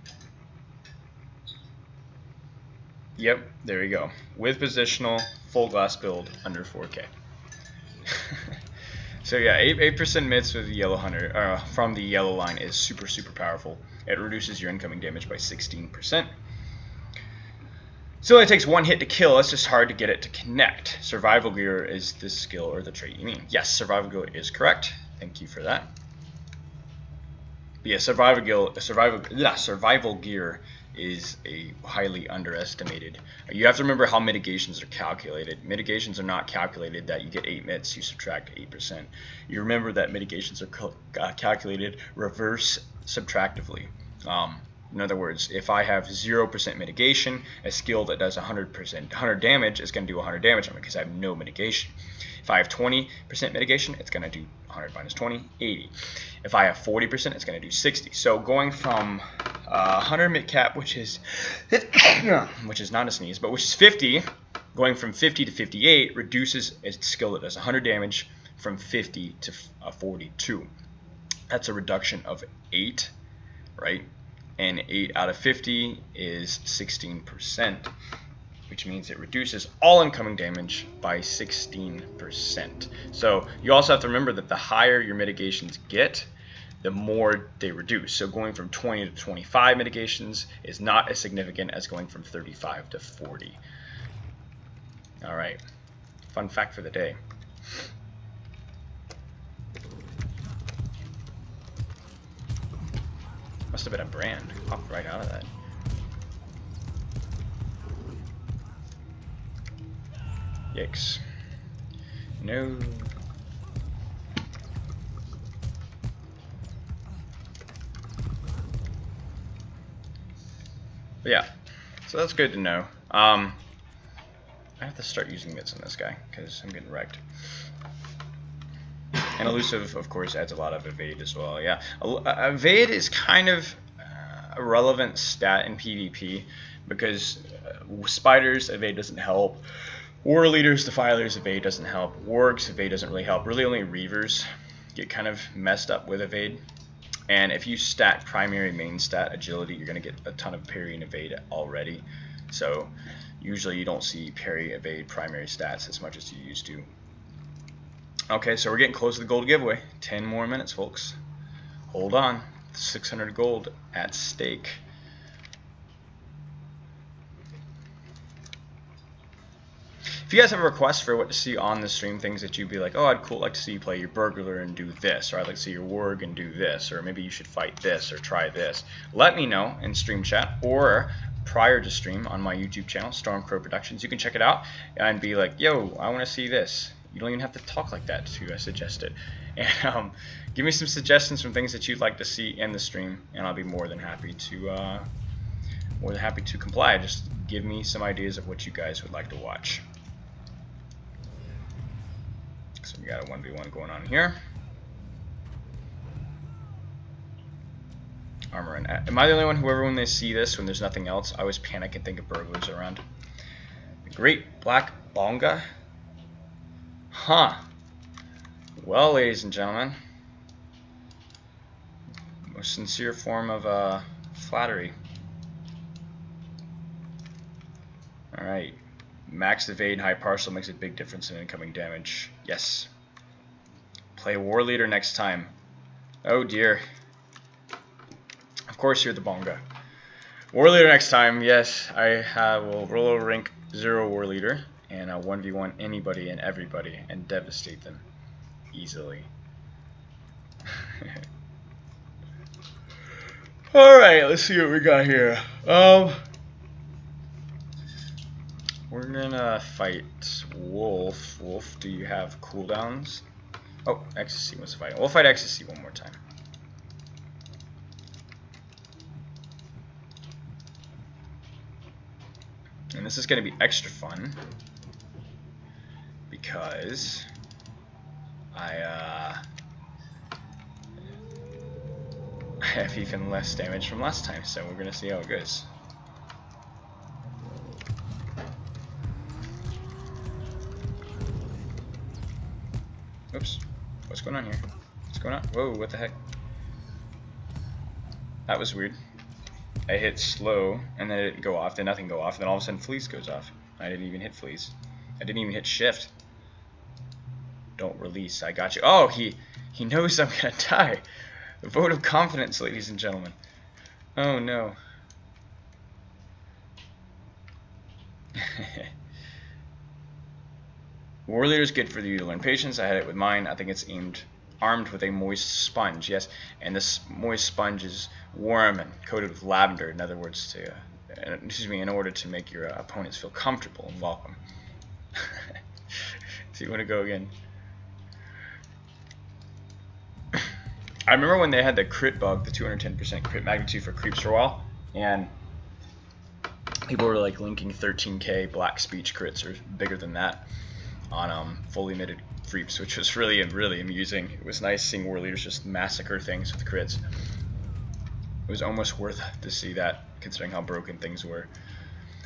Speaker 1: Yep, there we go. With positional, full glass build, under 4K. So yeah, 8% mids with the yellow hunter from the yellow line is super powerful. It reduces your incoming damage by 16%. So it only takes 1 hit to kill. It's just hard to get it to connect. Survival gear is the skill or the trait you mean. Yes, survival gear is correct. Thank you for that. But yeah, survival gear is a highly underestimated. You have to remember how mitigations are calculated. Mitigations are not calculated that you get 8 mits, you subtract 8%. You remember that mitigations are calculated reverse subtractively. In other words, if I have 0% mitigation, a skill that does 100 damage is going to do 100 damage on me because I have no mitigation. If I have 20% mitigation, it's going to do 100 minus 20, 80. If I have 40%, it's going to do 60. So going from 100 mid cap, which is not a sneeze, but which is 50, going from 50 to 58 reduces a skill that does 100 damage from 50 to 42. That's a reduction of 8, right? And 8 out of 50 is 16%, which means it reduces all incoming damage by 16%. So you also have to remember that the higher your mitigations get, the more they reduce. So going from 20 to 25 mitigations is not as significant as going from 35 to 40. All right, fun fact for the day. Must have been a brand. Popped right out of that. Yikes. No. But yeah, so that's good to know. I have to start using mitts on this guy because I'm getting wrecked. And elusive, of course, adds a lot of evade as well. Yeah, evade is kind of a relevant stat in PvP because spiders evade doesn't help. War leaders, defilers, evade doesn't help. Wargs, evade doesn't really help. Really, only reavers get kind of messed up with evade. And if you stack primary main stat agility, you're going to get a ton of parry and evade already. So usually you don't see parry, evade, primary stats as much as you used to. Okay, so we're getting close to the gold giveaway. 10 more minutes, folks. Hold on. 600 gold at stake. If you guys have a request for what to see on the stream, things that you'd be like, oh, I'd like to see you play your burglar and do this, or I'd like to see your warg and do this, or maybe you should fight this or try this, let me know in stream chat or prior to stream on my YouTube channel, Stormcrow Productions. You can check it out and be like, yo, I want to see this. You don't even have to talk like that to suggest it. And give me some suggestions from things that you'd like to see in the stream, and I'll be more than happy to comply. Just give me some ideas of what you guys would like to watch. So we got a 1v1 going on here. Armor and am I the only one who, when they see this, when there's nothing else, I always panic and think of burglars around? The Great Black Bonga? Huh. Well, ladies and gentlemen, most sincere form of flattery. Alright. Max evade, high partial makes a big difference in incoming damage. Yes. Play War Leader next time. Oh dear. Of course you're the Bonga. War Leader next time. Yes, I will roll over rank 0 War Leader and 1v1 anybody and everybody and devastate them easily. Alright, let's see what we got here. We're gonna fight Wolf. Wolf, do you have cooldowns? Oh, Ecstasy wants to fight. We'll fight Ecstasy one more time. And this is gonna be extra fun because I have even less damage from last time, so we're gonna see how it goes. Oops, what's going on here? What's going on? Whoa, what the heck? That was weird. I hit slow, and then it didn't go off, then nothing go off, then all of a sudden Fleas goes off. I didn't even hit Fleas. I didn't even hit shift. Don't release, I got you. Oh, he knows I'm gonna die. The vote of confidence, ladies and gentlemen. Oh no. War Leader is good for you to learn patience. I had it with mine. I think it's armed with a moist sponge. Yes, and this moist sponge is warm and coated with lavender. In other words, in order to make your opponents feel comfortable and welcome. So you want to go again? I remember when they had the crit bug, the 210% crit magnitude for creeps for a while, and people were like linking 13k black speech crits or bigger than that on fully emitted creeps, which was really amusing. It was nice seeing War Leaders just massacre things with crits. It was almost worth to see that, considering how broken things were.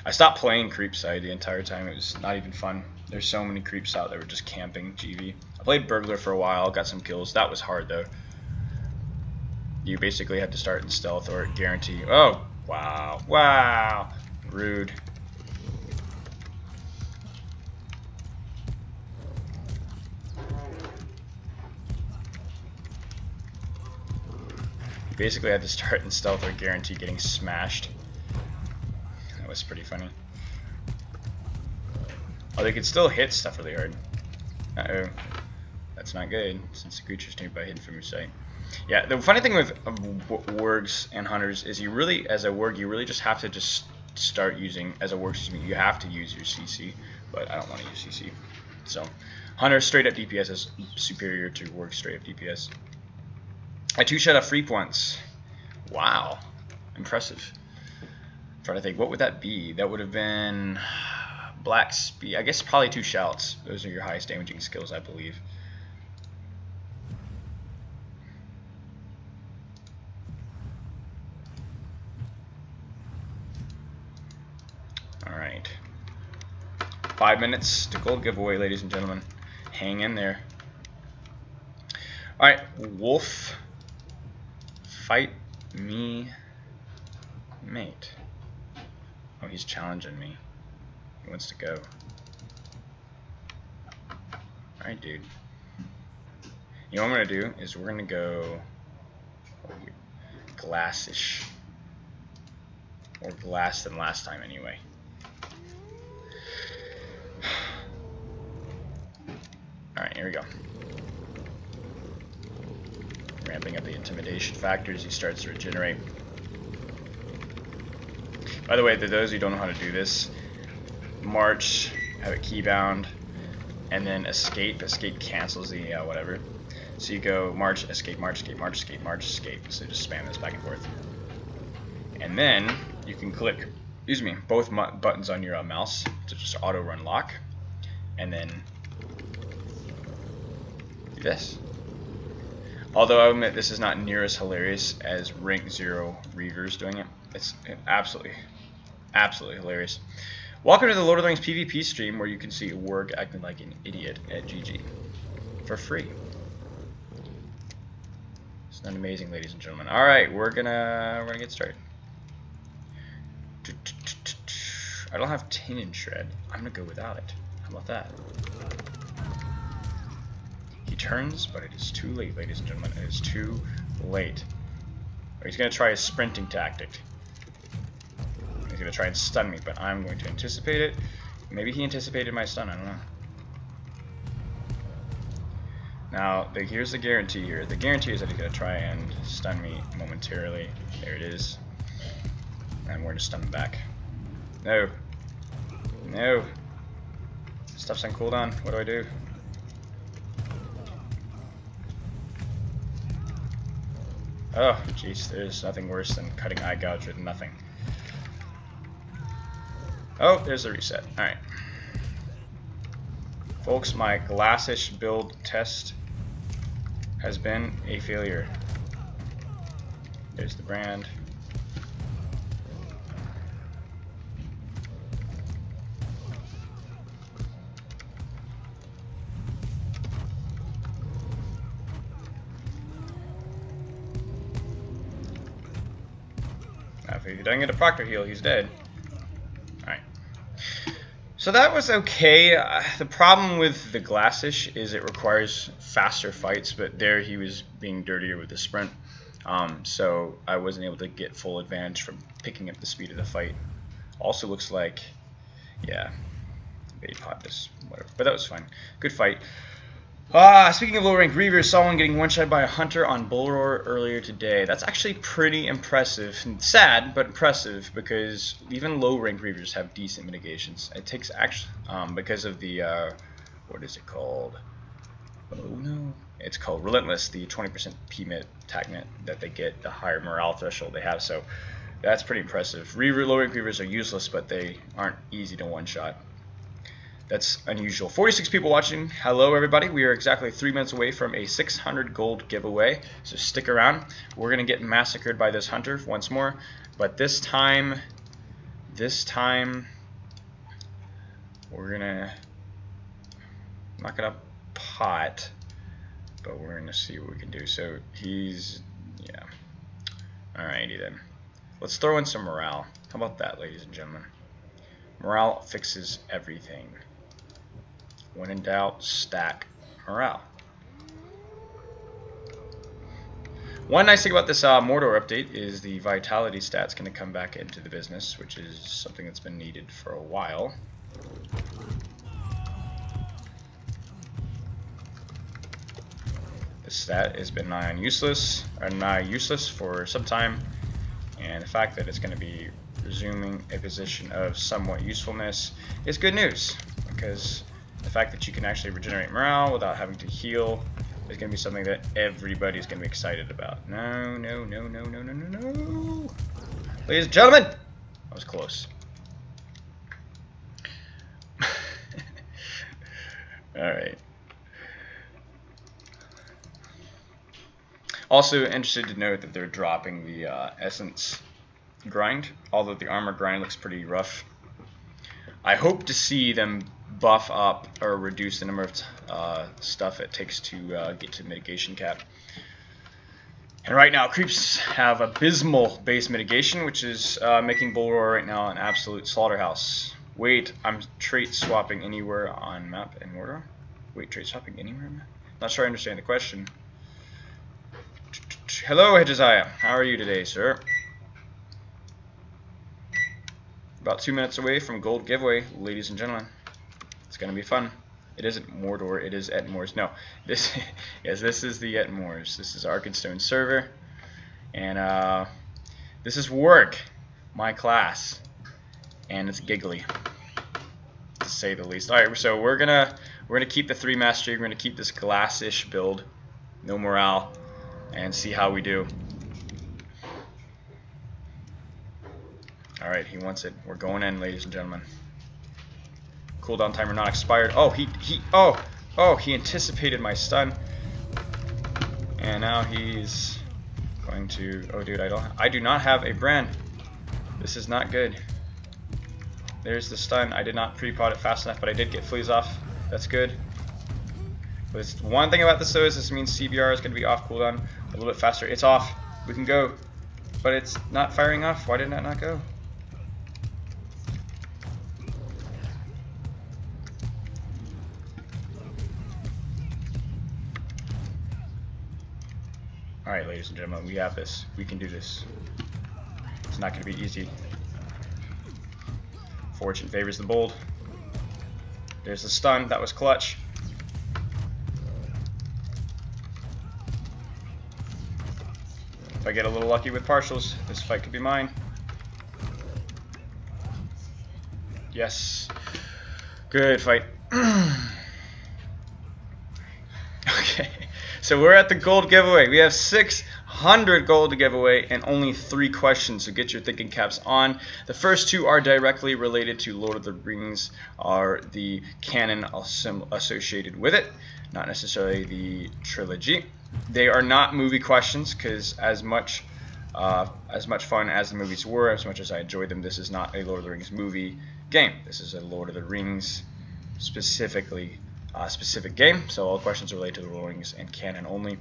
Speaker 1: I stopped playing creep side the entire time. It was not even fun. There's so many creeps out that were just camping GV. I played Burglar for a while, got some kills. That was hard though. You basically had to start in stealth or guarantee. Oh, wow. Wow. Rude. You basically had to start in stealth or guarantee getting smashed. That was pretty funny. Oh, they could still hit stuff really hard. Uh-oh. That's not good, since the creature's nearby hidden from your sight. Yeah, the funny thing with wargs and hunters is you really, as a warg, you really just have to just start using, as a warg, excuse me, you have to use your CC, but I don't want to use CC. So, hunter straight up DPS is superior to warg straight up DPS. I two-shot a Freep once. Wow. Impressive. I'm trying to think, what would that be? That would have been Black Speed. I guess probably 2 shouts. Those are your highest damaging skills, I believe. Alright. 5 minutes to gold giveaway, ladies and gentlemen. Hang in there. Alright, Wolf. Fight me, mate. Oh, he's challenging me. He wants to go. Alright, dude. You know what I'm gonna do is we're gonna go glassish. More glass than last time anyway. Alright, here we go. Ramping up the intimidation factor as he starts to regenerate. By the way, to those who don't know how to do this, march, have it keybound, and then escape. Escape cancels the whatever. So you go march, escape, march, escape, march, escape, march, escape. So just spam this back and forth. And then you can click, excuse me, both buttons on your mouse to just auto run lock. And then do this. Although I admit this is not near as hilarious as Rank 0 Reavers doing it. It's absolutely hilarious. Welcome to the Lord of the Rings PvP stream where you can see Warg acting like an idiot at GG. For free. It's not amazing, ladies and gentlemen. Alright, we're gonna get started. I don't have Tin and Shred. I'm gonna go without it. How about that? He turns, but it is too late, ladies and gentlemen. It is too late. Or he's going to try a sprinting tactic. He's going to try and stun me, but I'm going to anticipate it. Maybe he anticipated my stun, I don't know. Now, here's the guarantee here. The guarantee is that he's going to try and stun me momentarily. There it is. And we're going to stun him back. No. No. Stuff's on cooldown. What do I do? Oh, jeez, there's nothing worse than cutting eye gouge with nothing. Oh, there's a reset. Alright. Folks, my glassish build test has been a failure. There's the brand. If he doesn't get a proctor heal, he's dead. Alright. So that was okay. The problem with the glassish is it requires faster fights, but there he was being dirtier with the sprint. So I wasn't able to get full advantage from picking up the speed of the fight. Also looks like, yeah, they popped this, whatever. But that was fine. Good fight. Speaking of low rank Reavers, saw one getting one-shot by a hunter on Bullroar earlier today. That's actually pretty impressive. Sad, but impressive, because even low rank Reavers have decent mitigations. It takes actually, because of the, what is it called? Oh no. It's called Relentless, the 20% P-Mit, attack-mit that they get, the higher morale threshold they have. So that's pretty impressive. Low rank Reavers are useless, but they aren't easy to one-shot. That's unusual. 46 people watching. Hello, everybody. We are exactly 3 minutes away from a 600 gold giveaway, so stick around. We're going to get massacred by this hunter once more, but this time, we're going to knock it up pot, but we're going to see what we can do. So he's, yeah. Alrighty then. Let's throw in some morale. How about that, ladies and gentlemen? Morale fixes everything. When in doubt, stack morale. One nice thing about this Mordor update is the vitality stats going to come back into the business, which is something that's been needed for a while. This stat has been nigh useless for some time, and the fact that it's going to be resuming a position of somewhat usefulness is good news, because the fact that you can actually regenerate morale without having to heal is going to be something that everybody's going to be excited about. No, no, no, no, no, no, no, no. Ladies and gentlemen, that was close. Alright. Also interested to note that they're dropping the essence grind, although the armor grind looks pretty rough. I hope to see them buff up or reduce the number of stuff it takes to get to mitigation cap. And right now, creeps have abysmal base mitigation, which is making Bullroar right now an absolute slaughterhouse. Wait, I'm trait swapping anywhere on map in Mordor? Wait, trait swapping anywhere on map? Not sure I understand the question. Hello, Josiah. How are you today, sir? About 2 minutes away from gold giveaway, ladies and gentlemen. It's gonna be fun. It isn't Mordor, it is Etmore's. No, this yes, this is the Etmore's. This is Arkenstone server, and this is Warg, my class, and it's giggly, to say the least. All right, so we're gonna keep the 3 mastery. We're gonna keep this glassish build, no morale, and see how we do. Alright, he wants it. We're going in, ladies and gentlemen. Cooldown timer not expired. Oh, he anticipated my stun. And now he's going to, oh dude, I do not have a brand. This is not good. There's the stun. I did not pre-pot it fast enough, but I did get fleas off. That's good. But one thing about this though is this means CBR is going to be off cooldown a little bit faster. It's off. We can go. But it's not firing off. Why did that not go? Alright, ladies and gentlemen, we have this. We can do this. It's not going to be easy. Fortune favors the bold. There's the stun. That was clutch. If I get a little lucky with partials, this fight could be mine. Yes. Good fight. Okay, so we're at the gold giveaway. We have 600 gold to give away and only 3 questions, so get your thinking caps on. The first 2 are directly related to Lord of the Rings, are the canon associated with it, not necessarily the trilogy. They are not movie questions, because as much fun as the movies were, as much as I enjoyed them, this is not a Lord of the Rings movie game. This is a Lord of the Rings specific game, so all questions are related to the Lord of the Rings and canon only.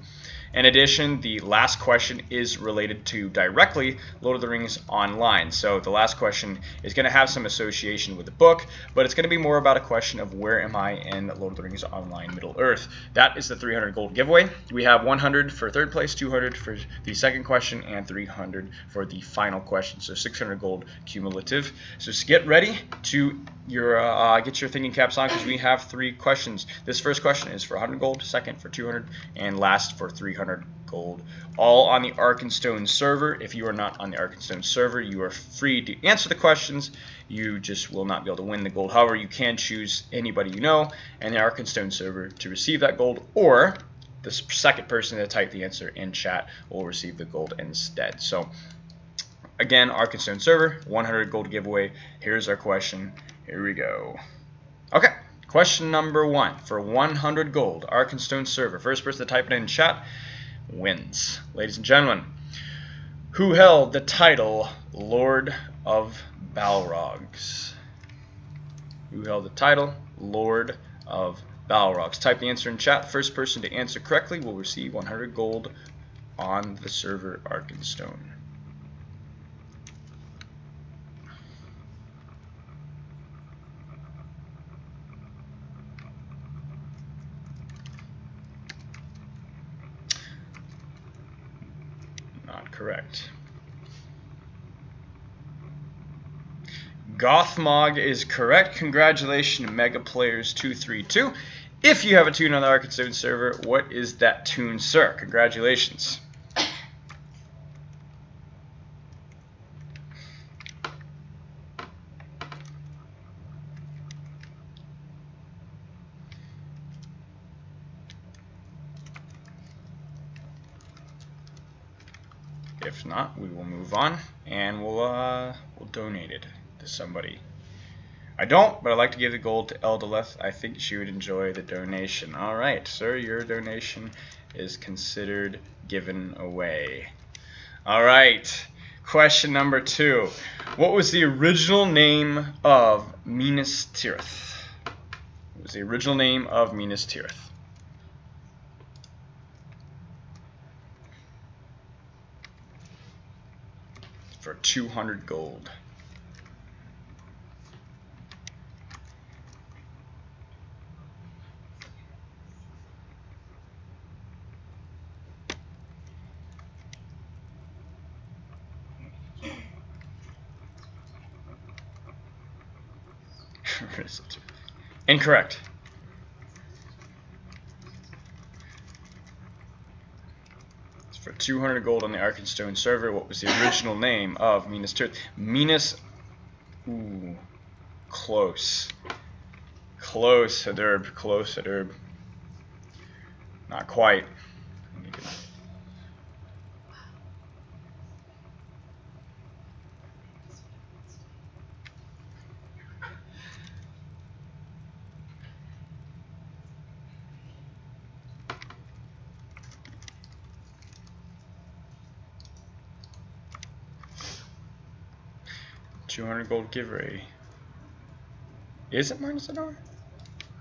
Speaker 1: In addition, the last question is related to directly Lord of the Rings Online. So the last question is going to have some association with the book, but it's going to be more about a question of where am I in Lord of the Rings Online Middle-earth. That is the 300 gold giveaway. We have 100 for third place, 200 for the second question, and 300 for the final question. So 600 gold cumulative. So just get ready to get your thinking caps on, because we have 3 questions. This first question is for 100 gold, second for 200, and last for 300 gold. All on the Arkenstone server. If you are not on the Arkenstone server, you are free to answer the questions. You just will not be able to win the gold. However, you can choose anybody you know in the Arkenstone server to receive that gold, or the second person to type the answer in chat will receive the gold instead. So again, Arkenstone server, 100 gold giveaway. Here's our question. Here we go. Okay, question number 1 for 100 gold, Arkenstone server. First person to type it in chat wins. Ladies and gentlemen, who held the title Lord of Balrogs? Who held the title Lord of Balrogs? Type the answer in chat. First person to answer correctly will receive 100 gold on the server Arkenstone. Not correct. Gothmog is correct. Congratulations, Mega Players 232. If you have a tune on the Arkenstone server, what is that tune, sir? Congratulations. If not, we will move on and we'll donate it to somebody. I don't, but I'd like to give the gold to Eldaleth. I think she would enjoy the donation. All right, sir, your donation is considered given away. All right, question number 2. What was the original name of Minas Tirith? What was the original name of Minas Tirith? For 200 gold. Incorrect. For 200 gold on the Arkenstone server, what was the original name of Minas Tirith? Minas... Ooh. Close. Close, Adurb. Close, Adurb. Not quite. 200 gold giveaway. Is it minus an R?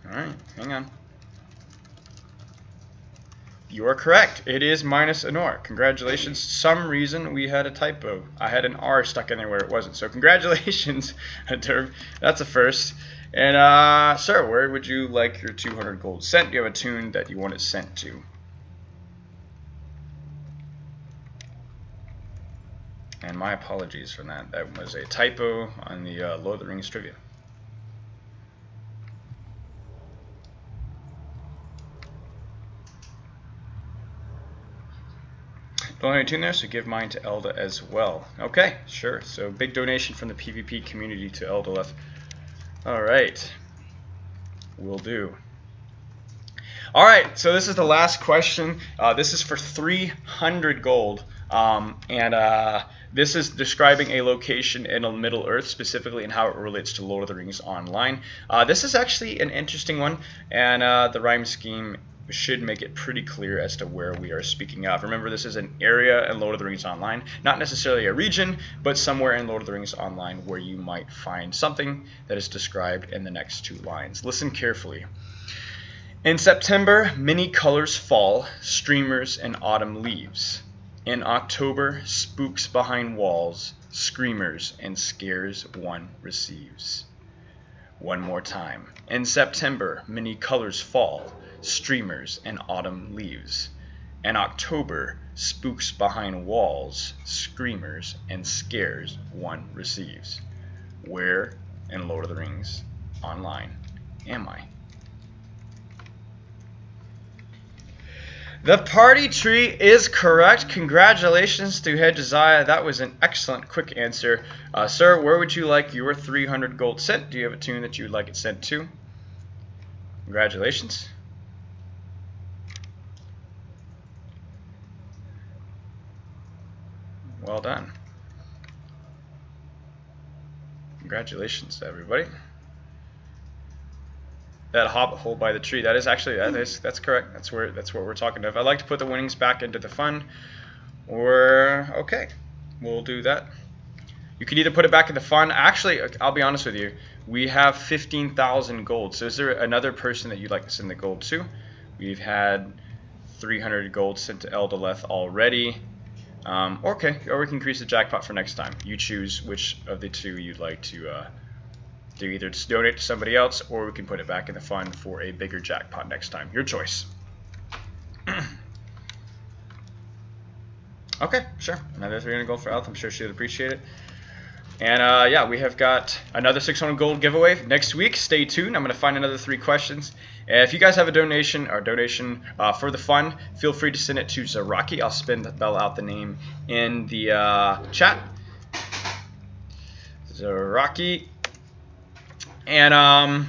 Speaker 1: Alright, hang on. You are correct. It is minus an R. Congratulations. Some reason we had a typo. I had an R stuck in there where it wasn't. So congratulations, Derb. That's a first. And, sir, where would you like your 200 gold sent? Do you have a tune that you want it sent to? And my apologies for that. That was a typo on the Lord of the Rings trivia. Don't have a tune there, so give mine to Elda as well. Okay, sure. So big donation from the PvP community to Eldaleth. Alright. Will do. All right, so this is the last question. This is for 300 gold, this is describing a location in Middle Earth, specifically and how it relates to Lord of the Rings Online. This is actually an interesting one, and the rhyme scheme should make it pretty clear as to where we are speaking of. Remember, this is an area in Lord of the Rings Online, not necessarily a region, but somewhere in Lord of the Rings Online where you might find something that is described in the next 2 lines. Listen carefully. In September, many colors fall, streamers and autumn leaves. In October, spooks behind walls, screamers and scares one receives. One more time. In September, many colors fall, streamers and autumn leaves. In October, spooks behind walls, screamers and scares one receives. Where in Lord of the Rings Online am I? The party tree is correct. Congratulations to Head Josiah. That was an excellent, quick answer. Sir, where would you like your 300 gold sent? Do you have a tune that you would like it sent to? Congratulations. Well done. Congratulations to everybody. That hobbit hole by the tree, that is actually, that's correct. That's what we're talking about. I'd like to put the winnings back into the fund, or okay, we'll do that. You can either put it back in the fund. Actually, I'll be honest with you, we have 15,000 gold. So is there another person that you'd like to send the gold to? We've had 300 gold sent to Eldaleth already. Okay, or we can increase the jackpot for next time. You choose which of the 2 you'd like to either just donate to somebody else, or we can put it back in the fund for a bigger jackpot next time. Your choice. Okay, sure. Another 300 gold for Elth. I'm sure she would appreciate it. And yeah, we have got another 600 gold giveaway next week. Stay tuned. I'm going to find another 3 questions. If you guys have a donation for the fund, feel free to send it to Zaraki. I'll spell out the name in the chat. Zaraki. And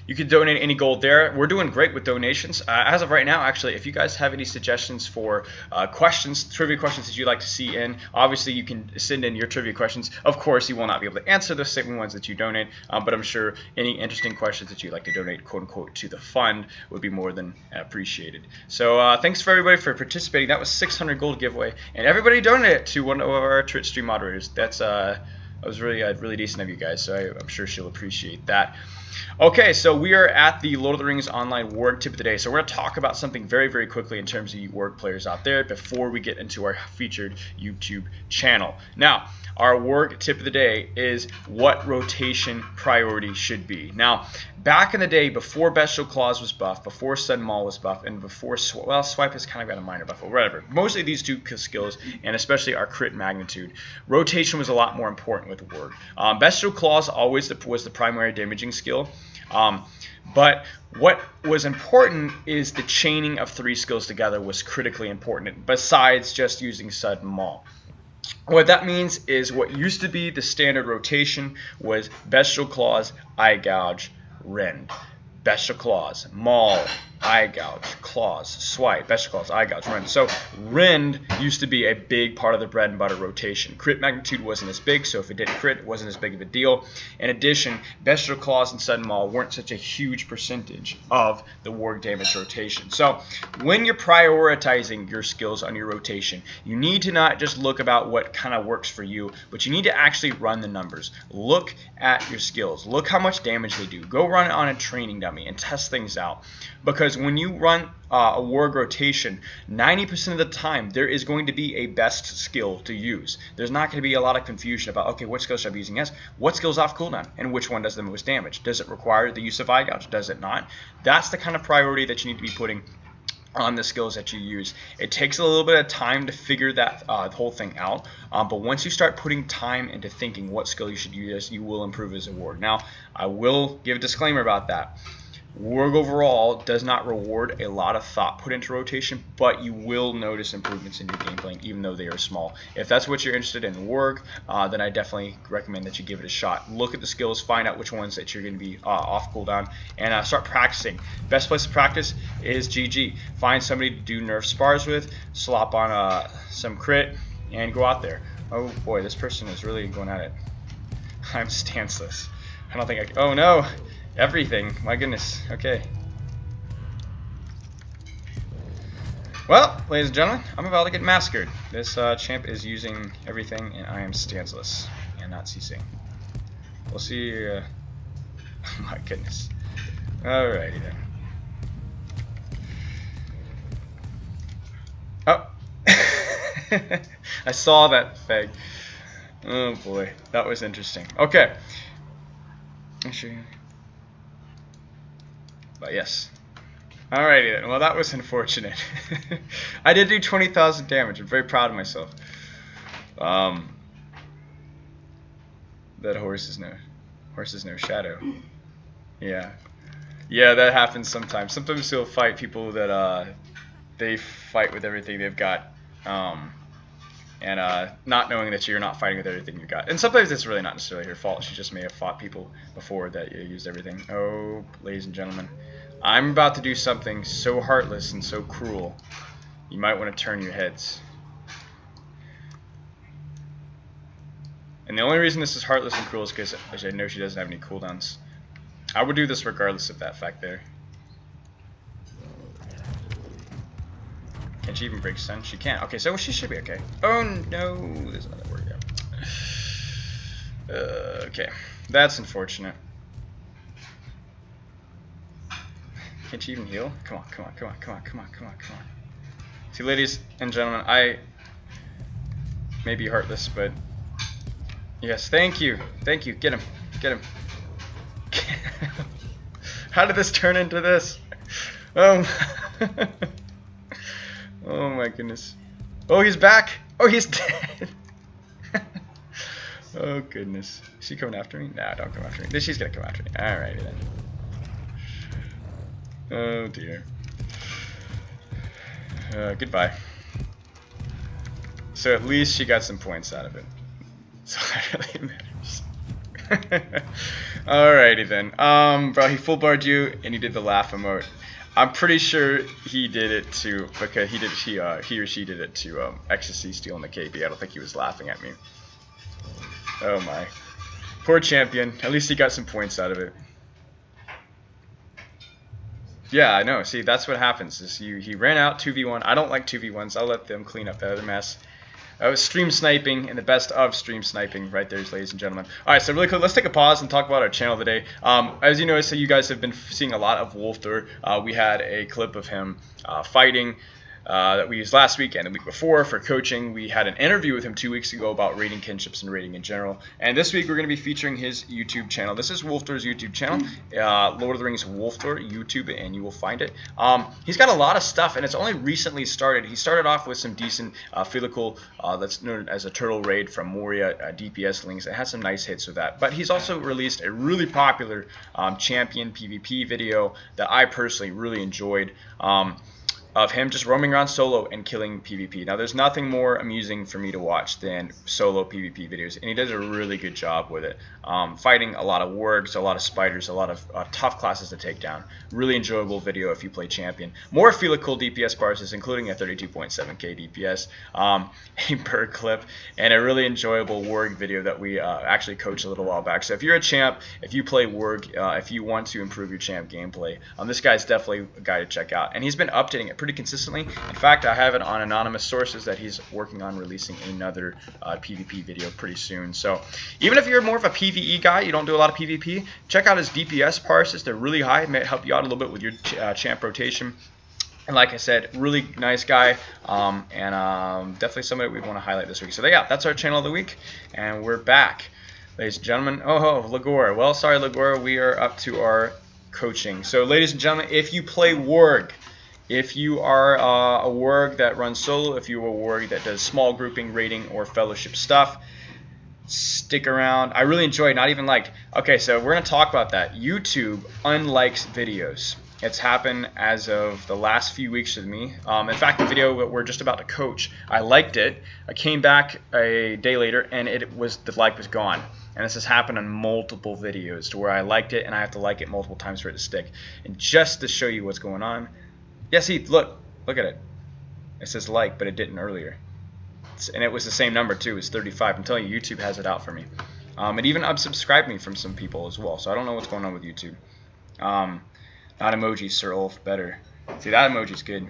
Speaker 1: you can donate any gold there. We're doing great with donations. As of right now, actually, if you guys have any suggestions for questions, trivia questions that you'd like to see in, obviously you can send in your trivia questions. Of course, you will not be able to answer the same ones that you donate, but I'm sure any interesting questions that you'd like to donate, quote unquote, to the fund would be more than appreciated. So thanks for everybody for participating. That was 600 gold giveaway, and everybody donated to one of our Twitch stream moderators. That was really decent of you guys, so I'm sure she'll appreciate that. Okay, so we are at the Lord of the Rings Online Warg tip of the day. So we're going to talk about something very, very quickly in terms of you Warg players out there before we get into our featured YouTube channel. Now, our Warg tip of the day is what rotation priority should be. Now, back in the day, before Bestial Claws was buffed, before Sudden Maul was buffed, and before Swipe has kind of got a minor buff, but whatever. Mostly these 2 skills, and especially our crit magnitude, rotation was a lot more important with Warg. Bestial Claws always was the primary damaging skill. But what was important is the chaining of 3 skills together was critically important, besides just using Sudden Maul. What that means is what used to be the standard rotation was Bestial Claws, Eye Gouge, Rend. Bestial Claws, Maul, Eye Gouge, Claws, Swipe, Bestial Claws, Eye Gouge, Rend. So Rend used to be a big part of the bread and butter rotation. Crit magnitude wasn't as big, so if it didn't crit, it wasn't as big of a deal. In addition, Bestial Claws and Sudden Maul weren't such a huge percentage of the Warg damage rotation. So when you're prioritizing your skills on your rotation, you need to not just look about what kind of works for you, but you need to actually run the numbers. Look at your skills. Look how much damage they do. Go run it on a training dummy and test things out. Because when you run a Warg rotation, 90% of the time there is going to be a best skill to use. There's not going to be a lot of confusion about, okay, what skill should I be using? Yes, what skill's off cooldown and which one does the most damage? Does it require the use of Eye Gouge? Does it not? That's the kind of priority that you need to be putting on the skills that you use. It takes a little bit of time to figure that whole thing out, but once you start putting time into thinking what skill you should use, you will improve as a Warg. Now, I will give a disclaimer about that. Warg overall does not reward a lot of thought put into rotation, but you will notice improvements in your gameplay, even though they are small. If that's what you're interested in Warg, then I definitely recommend that you give it a shot. Look at the skills, find out which ones that you're going to be off cooldown, and start practicing. Best place to practice is GG. Find somebody to do nerf spars with, slop on some crit, and go out there. Oh boy, this person is really going at it. I'm stanceless. I don't think I can. Oh no! Everything. My goodness. Okay. Well, ladies and gentlemen, I'm about to get massacred. This champ is using everything, and I am stanceless and not ceasing. We'll see. Oh my goodness. Alrighty then. Oh. I saw that fag. Oh boy, that was interesting. Okay. Actually. But yes. Alrighty then. Well, that was unfortunate. I did do 20,000 damage. I'm very proud of myself. That horse is no shadow. Yeah. Yeah, that happens sometimes. Sometimes you'll fight people that they fight with everything they've got. And not knowing that you're not fighting with everything you got. And sometimes it's really not necessarily your fault. She just may have fought people before that you used everything. Oh, ladies and gentlemen. I'm about to do something so heartless and so cruel. You might want to turn your heads. And the only reason this is heartless and cruel is because I know she doesn't have any cooldowns. I would do this regardless of that fact there. Can she even break stun? She can't. Okay, so she should be okay. Oh no, there's another word here. Okay, that's unfortunate. Can she even heal? Come on, come on, come on, come on, come on, come on, come on. See, ladies and gentlemen, I may be heartless, but yes, thank you. Thank you. Get him. Get him. How did this turn into this? Oh my goodness. Oh, he's back. Oh, he's dead. Oh, goodness. Is she coming after me? Nah, don't come after me. She's going to come after me. Alrighty then. Oh, dear. Goodbye. So at least she got some points out of it. So that really matters. Alrighty then. Bro, he full barred you and he did the laugh emote. I'm pretty sure he did it to because he or she did it to ecstasy stealing the KP. I don't think he was laughing at me. Oh my. Poor champion. At least he got some points out of it. Yeah, I know. See, that's what happens. Is he ran out 2v1. I don't like 2v1s. I'll let them clean up that other mess. I was stream sniping, and the best of stream sniping right there, ladies and gentlemen. All right, so really quick, let's take a pause and talk about our channel today. As you notice, so you guys have been seeing a lot of Wolfter. We had a clip of him fighting that we used last week and the week before for coaching. We had an interview with him 2 weeks ago about raiding kinships and raiding in general. And this week we're going to be featuring his YouTube channel. This is Wolfter's YouTube channel, Lord of the Rings Wolfter YouTube, and you will find it. He's got a lot of stuff, and it's only recently started. He started off with some decent Filical, that's known as a turtle raid from Moria DPS links. It has some nice hits with that. But he's also released a really popular champion PvP video that I personally really enjoyed. Of him just roaming around solo and killing PvP. Now, there's nothing more amusing for me to watch than solo PvP videos, and he does a really good job with it. Fighting a lot of wargs, a lot of spiders, a lot of tough classes to take down. Really enjoyable video if you play champion. More Filical DPS bars, including a 32.7k DPS, a bird clip, and a really enjoyable warg video that we actually coached a little while back. So if you're a champ, if you play warg, if you want to improve your champ gameplay, this guy's definitely a guy to check out. And he's been updating it pretty consistently. In fact, I have it on anonymous sources that he's working on releasing another PvP video pretty soon. So even if you're more of a PvE guy, you don't do a lot of PvP, check out his DPS parses. They're really high. It may help you out a little bit with your champ rotation. And like I said, really nice guy, and definitely somebody we want to highlight this week. So yeah, that's our channel of the week, and we're back, ladies and gentlemen. Oh, Lagor. Well, sorry, Lagor. We are up to our coaching. So, ladies and gentlemen, if you play Warg, if you are a Warg that runs solo, if you're a Warg that does small grouping, raiding, or fellowship stuff, stick around. I really enjoyed, not even liked. Okay, so we're going to talk about that. YouTube unlikes videos. It's happened as of the last few weeks with me. In fact, the video that we're just about to coach, I liked it. I came back a day later, and the like was gone. And this has happened on multiple videos to where I liked it, and I have to like it multiple times for it to stick. And just to show you what's going on, yeah, see, look at it. It says like, but it didn't earlier. And it was the same number too. It was 35. I'm telling you, YouTube has it out for me. It even unsubscribed me from some people as well. So I don't know what's going on with YouTube. Not emojis, Sir Ulf, better. See, that emoji's good.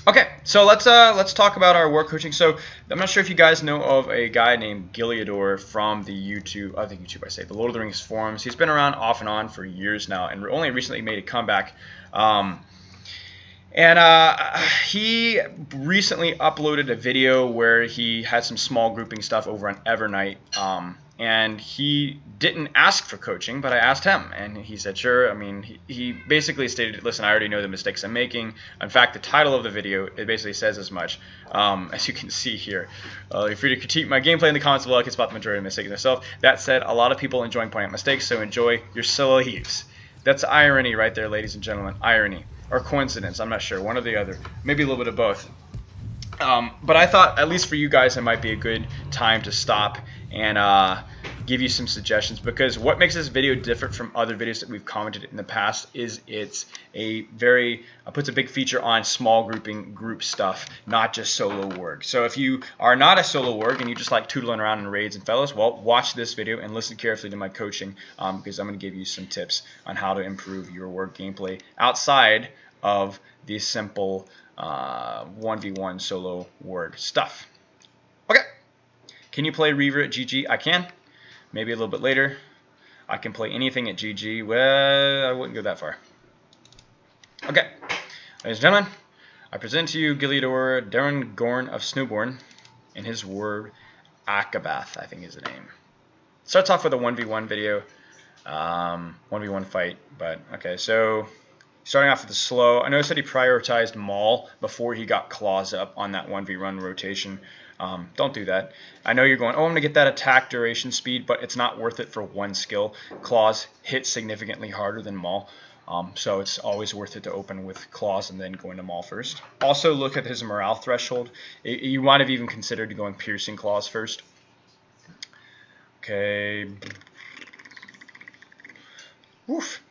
Speaker 1: Okay, so let's talk about our work coaching. So I'm not sure if you guys know of a guy named Giliador from the the Lord of the Rings forums. He's been around off and on for years now, and only recently made a comeback. He recently uploaded a video where he had some small grouping stuff over on Evernight. And he didn't ask for coaching, but I asked him, and he said sure. I mean, he basically stated, listen, I already know the mistakes I'm making. In fact, the title of the video, it basically says as much, as you can see here. You're free to critique my gameplay in the comments below. I can spot the majority of mistakes myself. That said, a lot of people enjoying pointing out mistakes, so enjoy your slaves. That's irony right there, ladies and gentlemen. Irony. Or coincidence, I'm not sure. One or the other. Maybe a little bit of both. But I thought, at least for you guys, it might be a good time to stop and give you some suggestions, because what makes this video different from other videos that we've commented in the past is it's a puts a big feature on small group stuff, not just solo Warg. So if you are not a solo Warg and you just like tootling around in raids and fellows, well, watch this video and listen carefully to my coaching, because I'm going to give you some tips on how to improve your Warg gameplay outside of the simple 1v1 solo Warg stuff. Okay. Can you play Reaver at GG? I can. Maybe a little bit later. I can play anything at GG. Well, I wouldn't go that far. Okay. Ladies and gentlemen, I present to you Giliador Darren Gorn of Snowborn in his Warg Akabath, I think is the name. Starts off with a 1v1 video. 1v1 fight. But, okay, so starting off with the slow. I noticed that he prioritized Maul before he got Claws up on that 1v1 rotation. Don't do that. I know you're going, oh, I'm going to get that attack duration speed, but it's not worth it for one skill. Claws hit significantly harder than Maul, so it's always worth it to open with Claws and then going to Maul first. Also, look at his morale threshold. You might have even considered going Piercing Claws first. Okay. Woof.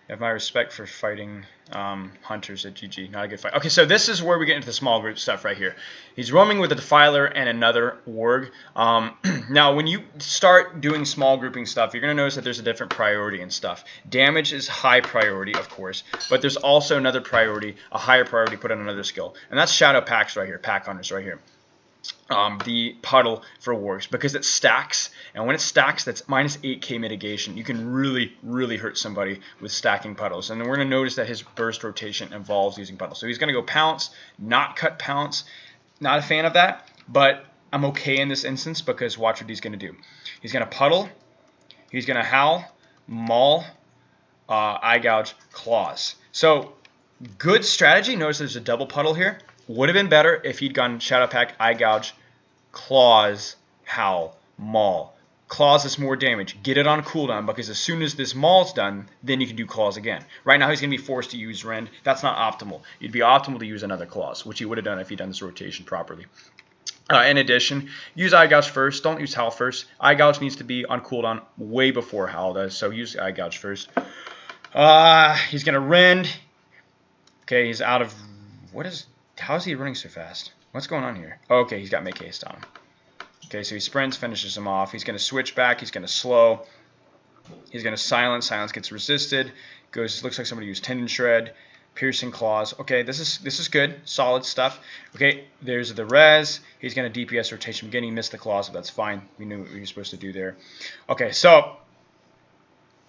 Speaker 1: I have my respect for fighting hunters at GG. Not a good fight. Okay, so this is where we get into the small group stuff right here. He's roaming with a Defiler and another Warg. Now, when you start doing small grouping stuff, you're going to notice that there's a different priority and stuff. Damage is high priority, of course, but there's also another priority, a higher priority put on another skill. And that's Shadow Packs right here, Pack Hunters right here. The puddle for Wargs, because it stacks, and when it stacks, that's minus 8k mitigation. You can really hurt somebody with stacking puddles, and then we're going to notice that his burst rotation involves using puddles. So he's going to go Pounce, not cut Pounce. Not a fan of that, but I'm okay in this instance because watch what he's going to do. He's going to puddle, he's going to howl, maul, eye gouge, claws. So good strategy. Notice there's a double puddle here. Would have been better if he'd gone Shadow Pack, eye gouge, claws, howl, maul. Claws is more damage. Get it on cooldown, because as soon as this maul's done, then you can do claws again. Right now he's going to be forced to use rend. That's not optimal. It'd be optimal to use another claws, which he would have done if he'd done this rotation properly. In addition, use eye gouge first. Don't use howl first. Eye gouge needs to be on cooldown way before howl does, so use eye gouge first. He's going to rend. Okay, he's out of... How is he running so fast? What's going on here? Oh, okay, he's got make haste on him. Okay, so he sprints, finishes him off. He's going to switch back. He's going to slow. He's going to silence. Silence gets resisted. Looks like somebody used Tendon Shred. Piercing Claws. Okay, this is good. Solid stuff. Okay, there's the res. He's going to DPS rotation beginning. He missed the claws, but that's fine. We knew what he was supposed to do there. Okay, so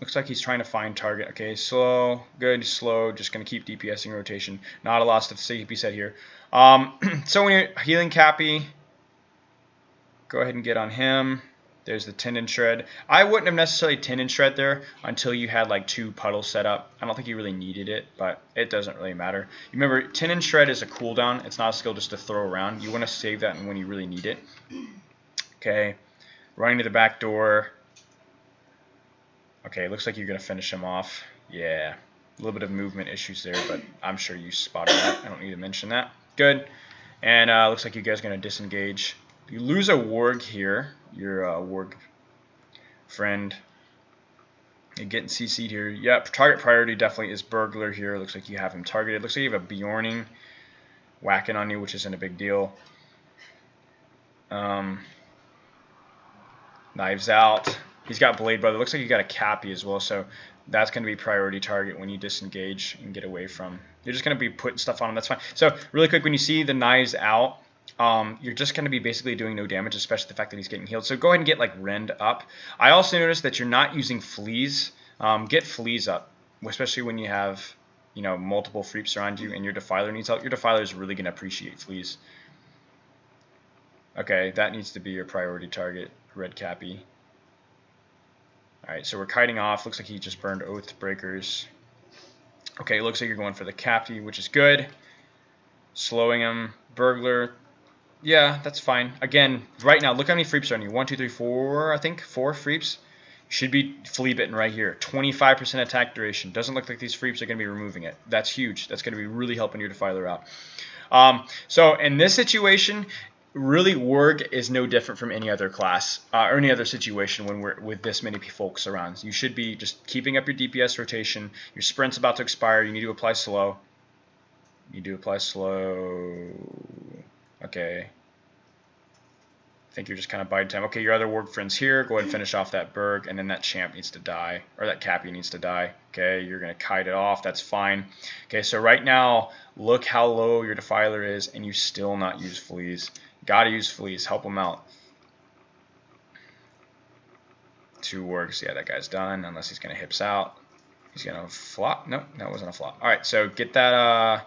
Speaker 1: looks like he's trying to find target. Okay, slow. Good, slow. Just going to keep DPSing rotation. Not a lot to be said here. So when you're healing Cappy, go ahead and get on him. There's the Tendon Shred. I wouldn't have necessarily Tendon Shred there until you had like 2 puddles set up. I don't think you really needed it, but it doesn't really matter. You remember, Tendon Shred is a cooldown. It's not a skill just to throw around. You want to save that when you really need it. Okay. Running to the back door. Okay, looks like you're going to finish him off. Yeah, a little bit of movement issues there, but I'm sure you spotted that. I don't need to mention that. Good. And looks like you guys are going to disengage. You lose a warg here. Your warg friend. You're getting CC'd here. Yep, target priority definitely is burglar here. Looks like you have him targeted. Looks like you have a Bjorning whacking on you, which isn't a big deal. Knives out. He's got Blade Brother. Looks like you got a Cappy as well, so that's going to be priority target when you disengage and get away from. You're just going to be putting stuff on him. That's fine. So really quick, when you see the knives out, you're just going to be basically doing no damage, especially the fact that he's getting healed. So go ahead and get like Rend up. I also noticed that you're not using Fleas. Get Fleas up, especially when you have multiple Freeps around you and your Defiler needs help. Your Defiler is really going to appreciate Fleas. Okay, that needs to be your priority target, Red Cappy. Alright, so we're kiting off. Looks like he just burned Oath Breakers. Okay, looks like you're going for the Cappy, which is good. Slowing him. Burglar. Yeah, that's fine. Again, right now, look how many Freeps are on you. 1, 2, 3, 4, I think. 4 Freeps. Should be flea bitten right here. 25% attack duration. Doesn't look like these Freeps are going to be removing it. That's huge. That's going to be really helping your Defiler out. So in this situation, really, Warg is no different from any other class or any other situation when we're with this many folks around. You should be just keeping up your DPS rotation. Your sprint's about to expire. You need to apply slow. You do apply slow. Okay. I think you're just kind of biding time. Okay, your other Warg friend's here. Go ahead and finish off that Berg, and then that Champ needs to die, or that Cappy needs to die. Okay, you're going to kite it off. That's fine. Okay, so right now, look how low your Defiler is, and you still not use Fleas. Gotta use Fleas. Help him out. 2 Wargs. Yeah, that guy's done, unless he's going to hips out. He's going to flop. Nope, that wasn't a flop. All right, so get that...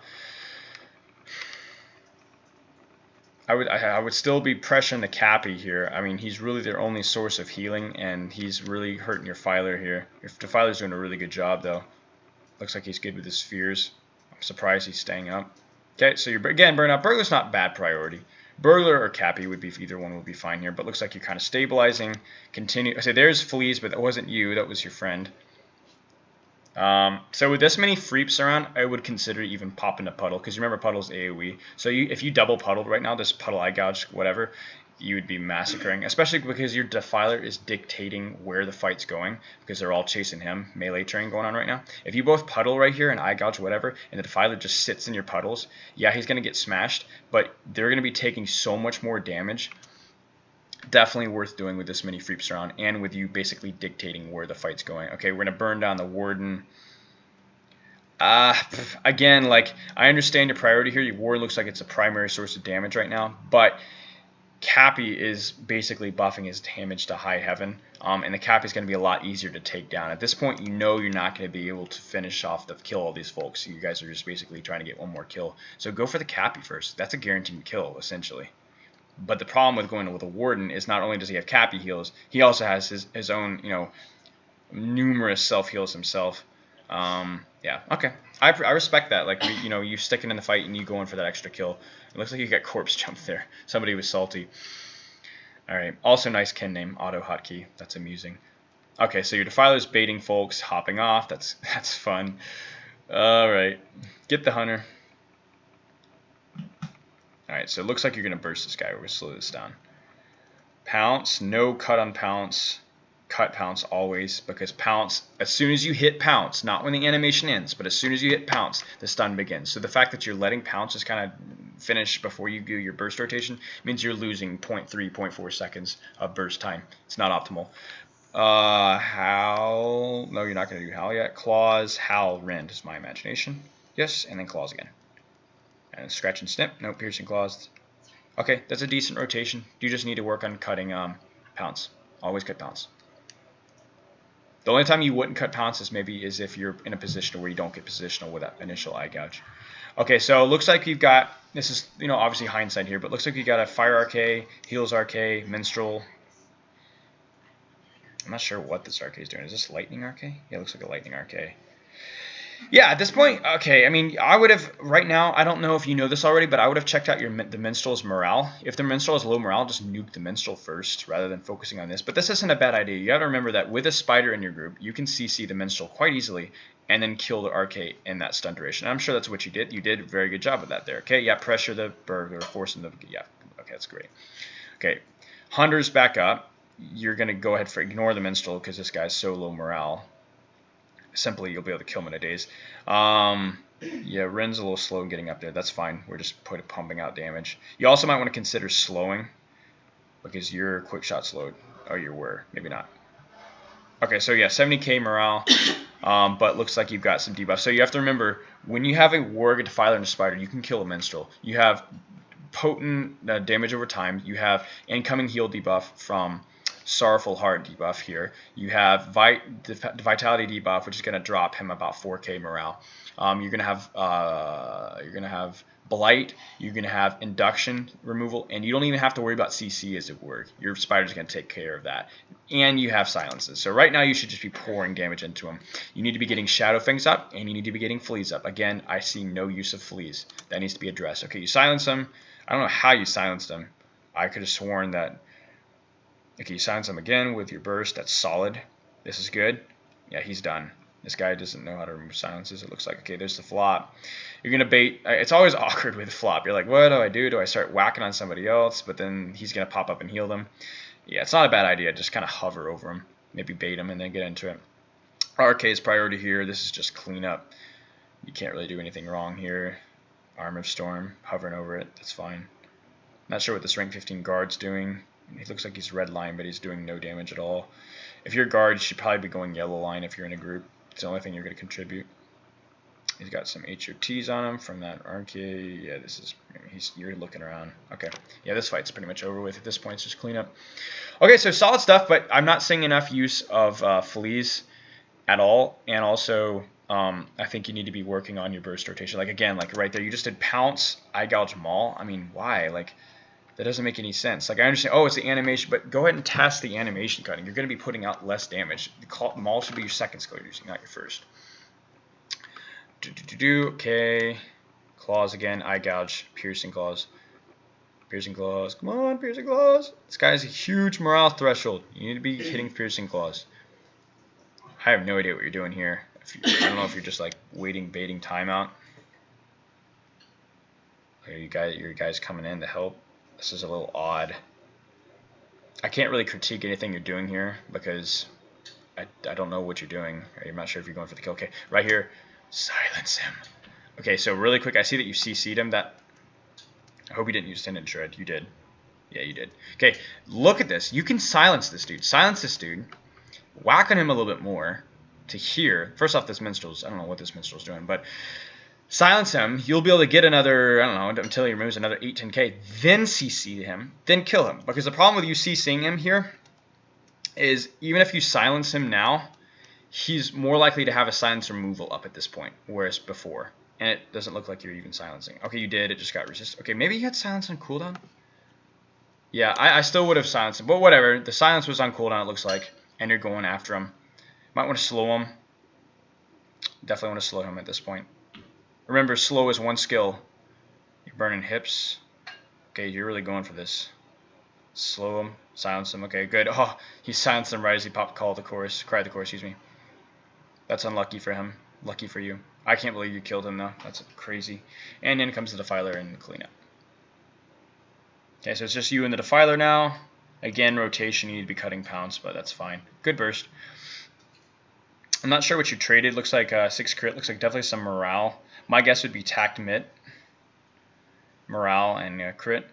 Speaker 1: I would still be pressuring the Cappy here. I mean, he's really their only source of healing, and he's really hurting your Filer here. Your Defiler's doing a really good job, though. Looks like he's good with his spheres. I'm surprised he's staying up. Okay, so you're again burn out. Burglar's not bad priority. Burglar or Cappy would be, either one would be fine here, but looks like you're kind of stabilizing. Continue. I say there's Fleas, but that wasn't you. That was your friend. So with this many Freeps around, I would consider even popping a Puddle, because remember Puddle's AoE. So if you double Puddled right now, this Puddle Eye Gouge, whatever, you would be massacring, especially because your Defiler is dictating where the fight's going, because they're all chasing him. Melee train going on right now. If you both Puddle right here and Eye Gouge, whatever, and the Defiler just sits in your puddles, yeah, he's going to get smashed, but they're going to be taking so much more damage. Definitely worth doing with this many Freeps around, and with you basically dictating where the fight's going. Okay, we're going to burn down the Warden. Again, like, I understand your priority here. Your Warden looks like it's a primary source of damage right now, but Cappy is basically buffing his damage to high heaven, and the Cappy is going to be a lot easier to take down. At this point, you know you're not going to be able to finish off kill all these folks. You guys are just basically trying to get one more kill. So go for the Cappy first. That's a guaranteed kill, essentially. But the problem with going with a Warden is not only does he have Cappy heals, he also has his own, numerous self-heals himself. Yeah, okay. I respect that. Like, you sticking in the fight and you going for that extra kill. It looks like you got corpse jump there. Somebody was salty. All right. Also nice kin name, Auto Hotkey. That's amusing. Okay, so your Defiler's baiting folks, hopping off. That's fun. All right. Get the Hunter. Alright, so it looks like you're going to burst this guy. We're going to slow this down. Pounce, no cut on Pounce. Cut Pounce always, because Pounce, as soon as you hit Pounce, not when the animation ends, but as soon as you hit Pounce, the stun begins. So the fact that you're letting Pounce just kind of finish before you do your burst rotation means you're losing 0.3, 0.4 seconds of burst time. It's not optimal. Howl. No, you're not going to do Howl yet. Claws, Howl, Rend is my imagination. Yes, and then Claws again. And scratch and snip. No, piercing claws. Okay, that's a decent rotation. You just need to work on cutting Pounce. Always cut Pounce. The only time you wouldn't cut Pounce is if you're in a position where you don't get positional with that initial Eye Gouge. Okay, so it looks like you've got, this is, obviously hindsight here, but it looks like you got a Fire Arcade, Heals Arcade, Minstrel. I'm not sure what this Arcade is doing. Is this Lightning Arcade? Yeah, it looks like a Lightning Arcade. Yeah, at this point, okay, I mean, I would have, right now, I don't know if you know this already, but I would have checked out the minstrel's morale. If the minstrel has low morale, just nuke the minstrel first rather than focusing on this. But this isn't a bad idea. You got to remember that with a spider in your group, you can CC the minstrel quite easily and then kill the RK in that stun duration. And I'm sure that's what you did. You did a very good job of that there. Okay, yeah, pressure the burglar, force him to, yeah, okay, that's great. Okay, Hunter's back up. You're going to go ahead for ignore the minstrel because this guy's so low morale. Simply, you'll be able to kill him in a daze. Yeah, Ren's a little slow getting up there. That's fine. We're just pumping out damage. You also might want to consider slowing because your quick shot slowed. Oh, you were. Maybe not. Okay, so yeah, 70k morale, but looks like you've got some debuffs. So you have to remember, when you have a Warg, a Defiler, and a Spider, you can kill a Minstrel. You have potent damage over time. You have incoming heal debuff from Sorrowful Heart debuff here. You have Vitality debuff, which is going to drop him about 4k morale. You're going to have Blight, you're going to have Induction removal, and you don't even have to worry about CC as it were. Your Spider's going to take care of that. And you have Silences. So right now you should just be pouring damage into him. You need to be getting Shadow Fangs up, and you need to be getting Fleas up. Again, I see no use of Fleas. That needs to be addressed. Okay, you silence him. I don't know how you silenced him. I could have sworn that... Okay, you silence him again with your burst. That's solid. This is good. Yeah, he's done. This guy doesn't know how to remove silences, it looks like. Okay, there's the flop. You're going to bait. It's always awkward with flop. You're like, what do I do? Do I start whacking on somebody else? But then he's going to pop up and heal them. Yeah, it's not a bad idea. Just kind of hover over him. Maybe bait him and then get into it. RK's priority here. This is just cleanup. You can't really do anything wrong here. Arm of Storm, hovering over it. That's fine. Not sure what this rank 15 guard's doing. He looks like he's red line, but he's doing no damage at all. If you're guard, you should probably be going yellow line if you're in a group. It's the only thing you're going to contribute. He's got some HOTs on him from that RK. Yeah, this is... you're looking around. Okay. Yeah, this fight's pretty much over with. At this point, it's just cleanup. Okay, so solid stuff, but I'm not seeing enough use of Fleas at all. And also, I think you need to be working on your burst rotation. Like, again, like right there, you just did Pounce, Eye Gouge, Maul. I mean, why? Like... that doesn't make any sense. Like, I understand, oh, it's the animation, but go ahead and test the animation cutting. You're going to be putting out less damage. The Maul should be your second skill you're using, not your first. Okay. Claws again. Eye Gouge. Piercing Claws. Piercing Claws. Come on, Piercing Claws. This guy has a huge morale threshold. You need to be hitting Piercing Claws. I have no idea what you're doing here. I don't know if you're just, like, baiting timeout. Are your guys coming in to help? This is a little odd. I can't really critique anything you're doing here because I don't know what you're doing. I'm not sure if you're going for the kill. Okay, right here, silence him. Okay, so really quick, I see that you CC'd him. I hope you didn't use Tendon Shred. You did. Yeah, you did. Okay, look at this. You can silence this dude. Silence this dude. Whack on him a little bit more to here. First off, this minstrel's, I don't know what this minstrel's doing, but... silence him, you'll be able to get another, I don't know, until he removes another 8-10k, then CC him, then kill him. Because the problem with you CCing him here is even if you silence him now, he's more likely to have a silence removal up at this point, whereas before. And it doesn't look like you're even silencing. Okay, you did, it just got resisted. Okay, maybe you had silence on cooldown? Yeah, I still would have silenced him, but whatever. The silence was on cooldown, it looks like, and you're going after him. Might want to slow him. Definitely want to slow him at this point. Remember, slow is one skill. You're burning hips. Okay, you're really going for this. Slow him, silence him. Okay, good. Oh, he silenced him right as he popped cried the chorus, excuse me. That's unlucky for him. Lucky for you. I can't believe you killed him, though. That's crazy. And in comes the Defiler and cleanup. Okay, so it's just you and the Defiler now. Again, rotation, you need to be cutting Pounce, but that's fine. Good burst. I'm not sure what you traded. Looks like 6 crit. Looks like definitely some morale. My guess would be tact mitt, morale, and crit.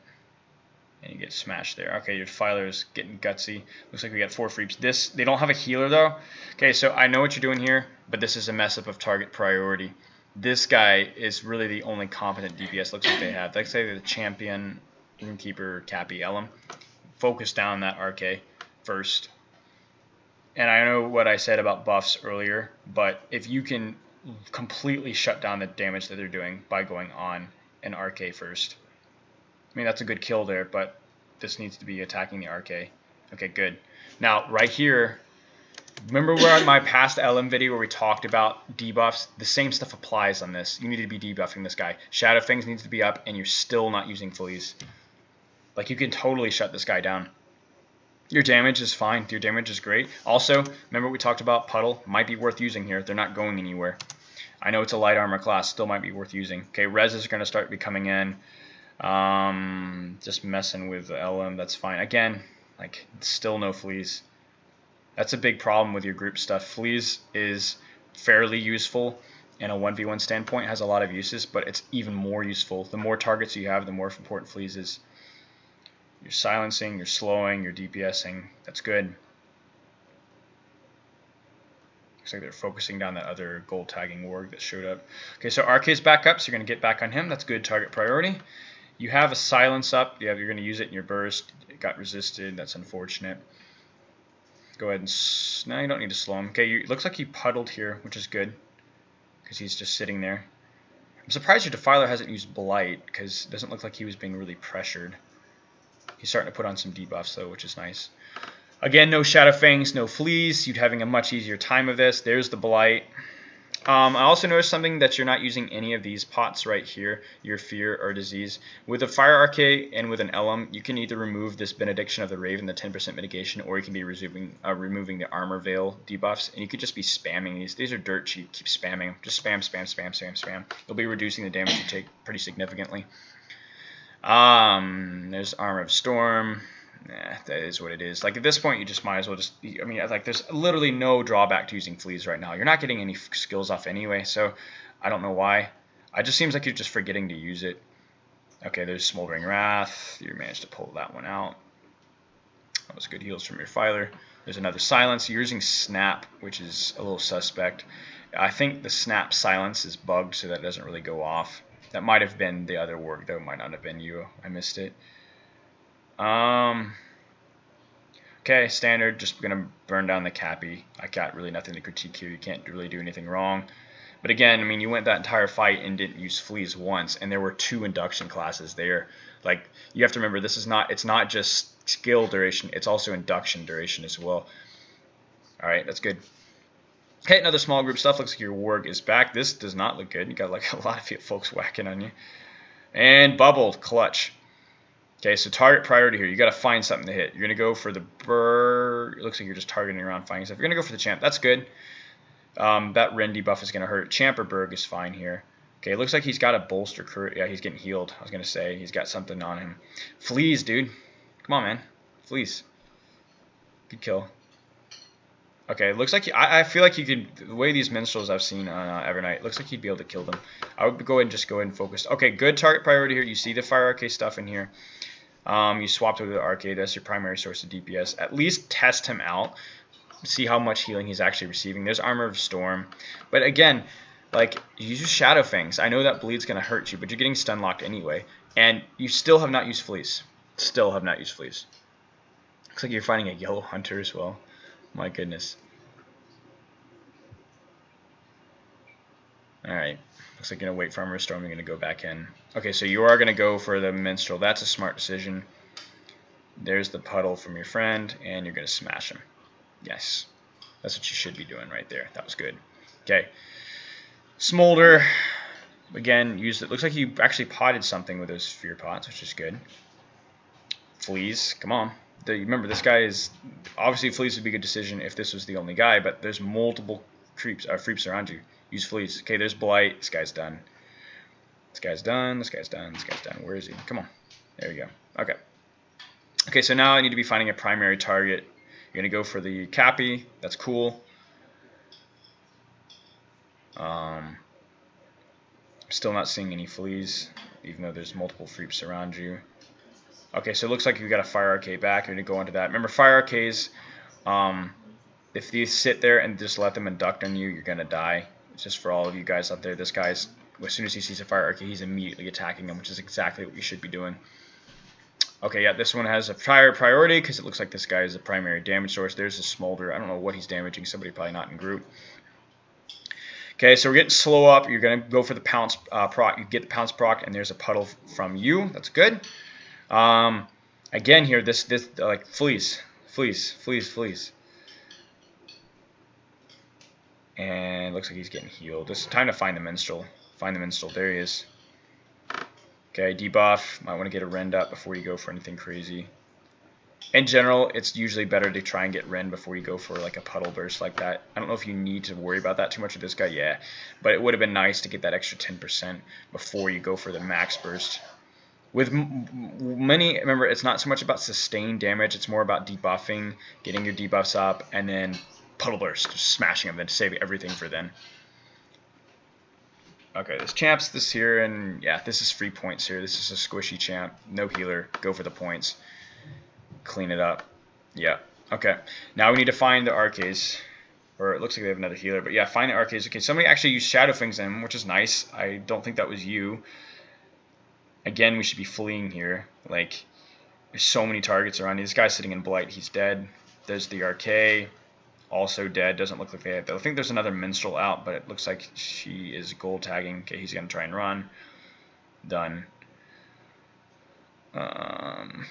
Speaker 1: And you get smashed there. Okay, your Defiler's getting gutsy. Looks like we got 4 freeps. They don't have a healer, though. Okay, so I know what you're doing here, but this is a mess up of target priority. This guy is really the only competent DPS looks like they have. Let's say the champion, Innkeeper, Cappy, Ellum. Focus down that RK first. And I know what I said about buffs earlier, but if you can completely shut down the damage that they're doing by going on an RK first. I mean, that's a good kill there, but this needs to be attacking the RK. Okay, good. Now, right here, Remember where my past LM video where we talked about debuffs? The same stuff applies on this. You need to be debuffing this guy. Shadow Fangs needs to be up, and you're still not using fleas. Like, you can totally shut this guy down. Your damage is fine. Your damage is great. Also, remember we talked about Puddle? Might be worth using here. They're not going anywhere. I know it's a light armor class. Still might be worth using. Okay, Res is going to start becoming in. Just messing with LM. That's fine. Again, like, still no fleas. That's a big problem with your group stuff. Fleas is fairly useful in a 1v1 standpoint. It has a lot of uses, but it's even more useful. The more targets you have, the more important fleas is. You're silencing, you're slowing, you're DPSing. That's good. Looks like they're focusing down that other gold tagging warg that showed up. Okay, so RK's back up, so you're going to get back on him. That's good target priority. You have a silence up. You're going to use it in your burst. It got resisted. That's unfortunate. Go ahead and... No, you don't need to slow him. Okay, it looks like he puddled here, which is good, because he's just sitting there. I'm surprised your Defiler hasn't used Blight, because it doesn't look like he was being really pressured. He's starting to put on some debuffs, though, which is nice. Again, no Shadow Fangs, no Fleas. You're having a much easier time of this. There's the Blight. I also noticed something that you're not using any of these pots right here, your Fear or Disease. With a Fire Arcade and with an LM, you can either remove this Benediction of the Raven, the 10% mitigation, or you can be removing the Armor Veil debuffs, and you could just be spamming these. These are dirt cheap. Keep spamming them. Just spam, spam, spam, spam, spam. You'll be reducing the damage you take pretty significantly. There's Armor of Storm. Nah, that is what it is. Like, at this point, you just might as well just... I mean, like, there's literally no drawback to using Fleas right now. You're not getting any skills off anyway, so I don't know why. It just seems like you're just forgetting to use it. Okay, there's Smoldering Wrath. You managed to pull that one out. That was good heals from your Filer. There's another Silence. You're using Snap, which is a little suspect. I think the Snap Silence is bugged, so that doesn't really go off. That might have been the other Warg, though. It might not have been you. I missed it. Okay, standard. Just gonna burn down the Cappy. I got really nothing to critique here. You can't really do anything wrong. But again, I mean, you went that entire fight and didn't use Fleas once, and there were 2 induction classes there. Like, you have to remember, this is not. It's not just skill duration. It's also induction duration as well. All right, that's good. Okay, another small group stuff. Looks like your Warg is back. This does not look good. You got like a lot of folks whacking on you. And bubbled, clutch. Okay, so target priority here. You got to find something to hit. You're going to go for the Burr. It looks like you're just targeting around finding stuff. You're going to go for the Champ. That's good. That Ren debuff is going to hurt. Champ or Berg is fine here. Okay, it looks like he's got a bolster. Yeah, he's getting healed. I was going to say he's got something on him. Fleas, dude. Come on, man. Fleas. Good kill. Okay, it looks like I feel like you could, the way these minstrels I've seen on Evernight, looks like you'd be able to kill them. I would go ahead and focus. Okay, good target priority here. You see the Fire Arcade stuff in here. You swapped over the Arcade. That's your primary source of DPS. At least test him out. See how much healing he's actually receiving. There's Armor of Storm. But again, like, use Shadow Fangs. I know that bleed's going to hurt you, but you're getting stun locked anyway. And you still have not used Fleas. Still have not used Fleas. Looks like you're fighting a Yellow Hunter as well. My goodness. Alright. Looks like you're going to wait for Armor of Storm. You're going to go back in. Okay, so you are going to go for the Minstrel. That's a smart decision. There's the Puddle from your friend, and you're going to smash him. Yes. That's what you should be doing right there. That was good. Okay. Smolder. Again, use it. Looks like you actually potted something with those Fear Pots, which is good. Fleas. Come on. Remember, this guy is... Obviously, Fleas would be a good decision if this was the only guy, but there's multiple creeps around you. Use Fleas. Okay, there's Blight. This guy's done. This guy's done. This guy's done. This guy's done. Where is he? Come on. There you go. Okay. Okay, so now I need to be finding a primary target. You're going to go for the Cappy. That's cool. Still not seeing any Fleas, even though there's multiple creeps around you. Okay, so it looks like you got a Fire Arcade back. You're going to go into that. Remember, Fire Arcades, if these sit there and just let them induct on you, you're going to die. It's just for all of you guys out there. This guy's, as soon as he sees a Fire Arcade, he's immediately attacking him, which is exactly what you should be doing. Okay, yeah, this one has a higher priority because it looks like this guy is a primary damage source. There's a Smolder. I don't know what he's damaging. Somebody probably not in group. Okay, so we're getting slow up. You're going to go for the Pounce proc. You get the Pounce proc, and there's a Puddle from you. That's good. Again here, this like Fleas. And it looks like he's getting healed. It's time to find the minstrel. Find the minstrel. There he is. Okay, debuff. Might want to get a rend up before you go for anything crazy. In general, it's usually better to try and get rend before you go for like a puddle burst like that. I don't know if you need to worry about that too much with this guy. Yeah, but it would have been nice to get that extra 10% before you go for the max burst. With many, remember, it's not so much about sustained damage. It's more about debuffing, getting your debuffs up, and then puddle burst, just smashing them, then save everything for then. Okay, this champ's this here, and yeah, this is free points here. This is a squishy champ, no healer. Go for the points. Clean it up. Yeah. Okay. Now we need to find the arcades. Or it looks like they have another healer, but yeah, find the arcades. Okay, somebody actually used Shadow Things in him, which is nice. I don't think that was you. Again, we should be fleeing here. Like, there's so many targets around you. This guy's sitting in Blight. He's dead. There's the RK. Also dead. Doesn't look like they have. I think there's another minstrel out, but it looks like she is gold tagging. Okay, he's going to try and run. Done.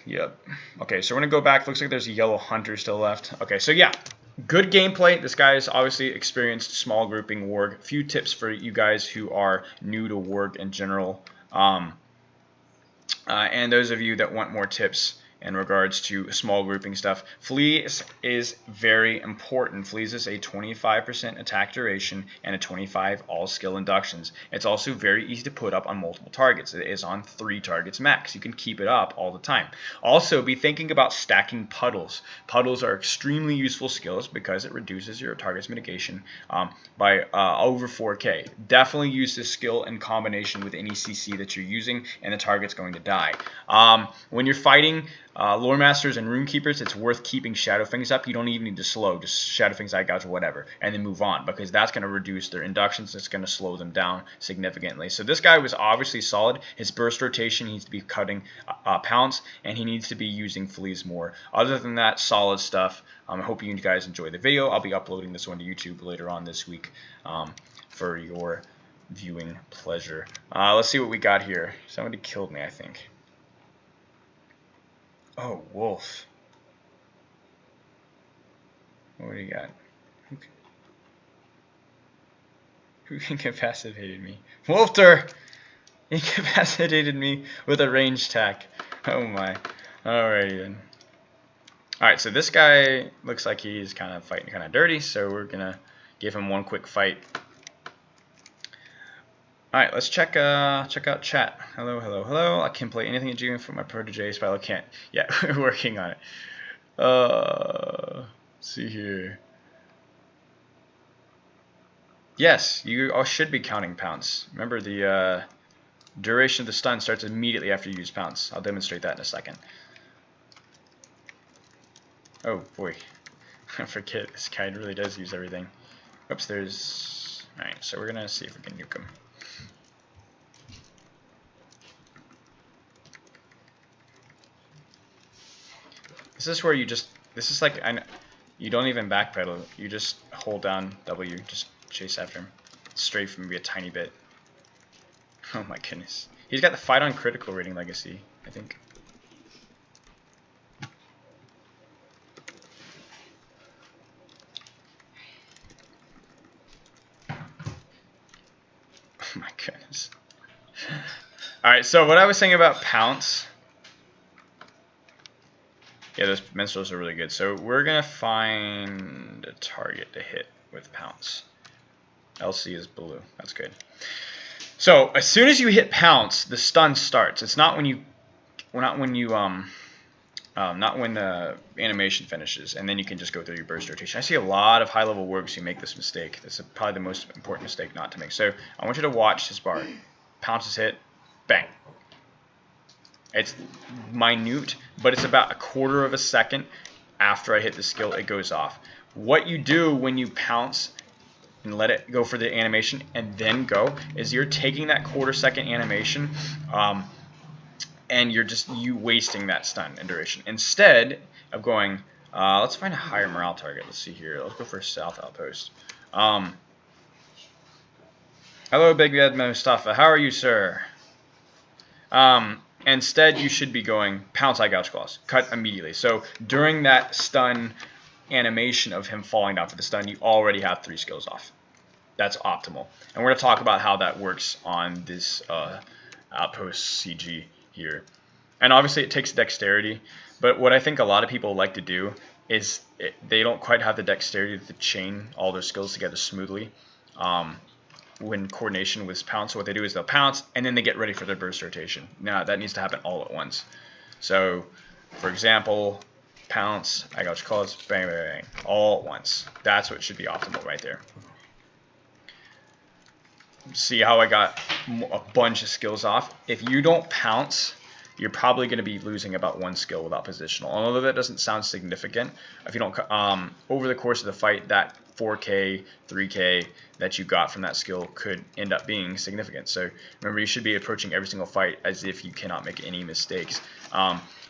Speaker 1: Yep. Okay, so we're going to go back. Looks like there's a yellow hunter still left. Okay, so yeah. Good gameplay. This guy is obviously experienced small grouping Warg. A few tips for you guys who are new to Warg in general. And those of you that want more tips in regards to small grouping stuff, Fleas is very important. Fleas is a 25% attack duration and a 25 all skill inductions. It's also very easy to put up on multiple targets. It is on 3 targets max. You can keep it up all the time. Also, be thinking about stacking puddles. Puddles are extremely useful skills because it reduces your target's mitigation by over 4k. Definitely use this skill in combination with any CC that you're using, and the target's going to die. When you're fighting Lore Masters and Rune Keepers, it's worth keeping Shadow Things up. You don't even need to slow, just Shadow Things, Eye Gouge, or whatever, and then move on, because that's going to reduce their inductions. It's going to slow them down significantly. So this guy was obviously solid. His burst rotation needs to be cutting pounce, and he needs to be using Fleas more. Other than that, solid stuff. I hope you guys enjoy the video. I'll be uploading this one to YouTube later on this week for your viewing pleasure. Let's see what we got here. Somebody killed me, I think. Oh, wolf. What do you got? Who incapacitated me? Wolfter! Incapacitated me with a range attack. Oh my. Alrighty then. Alright, so this guy looks like he's kind of fighting kind of dirty, so we're gonna give him one quick fight. Alright, let's check out chat. Hello, hello, hello. I can play anything at G for my protege. Spilo can't. Yeah, we're working on it. Let's see here. Yes, you all should be counting pounce. Remember, the duration of the stun starts immediately after you use pounce. I'll demonstrate that in a second. Oh boy, I forget, this guy really does use everything. Oops, there's... Alright, so we're gonna see if we can nuke him. This is where you just... This is like... you don't even backpedal. You just hold down W. Just chase after him. Strafe from maybe a tiny bit. Oh my goodness. He's got the fight on critical rating legacy, I think. Oh my goodness. Alright, so what I was saying about pounce... Yeah, those minstrels are really good. So we're going to find a target to hit with pounce. LC is blue. That's good. So as soon as you hit pounce, the stun starts. It's not when you, not when the animation finishes, and then you can just go through your burst rotation. I see a lot of high-level Wargs who make this mistake. This is probably the most important mistake not to make. So I want you to watch this bar. Pounce is hit, bang. It's minute, but it's about a quarter of a second after I hit the skill, it goes off. What you do when you pounce and let it go for the animation and then go is you're taking that quarter-second animation and you're just wasting that stun and duration. Instead of going, let's find a higher morale target. Let's see here. Let's go for South Outpost. Hello, Big Ed Mustafa. How are you, sir? Instead, you should be going Pounce, Eye Gouge, Claws. Cut immediately. So during that stun animation of him falling down for the stun, you already have 3 skills off. That's optimal. And we're going to talk about how that works on this outpost CG here. And obviously it takes dexterity, but what I think a lot of people like to do is they don't quite have the dexterity to chain all their skills together smoothly when coordination with pounce. So what they do is they'll pounce and then they get ready for their burst rotation. Now that needs to happen all at once. So for example, pounce, I got claws, bang, bang, bang, all at once. That's what should be optimal right there. See how I got a bunch of skills off? If you don't pounce, you're probably going to be losing about 1 skill without positional. Although that doesn't sound significant, if you don't, over the course of the fight, that 4K, 3K that you got from that skill could end up being significant. So remember, you should be approaching every single fight as if you cannot make any mistakes.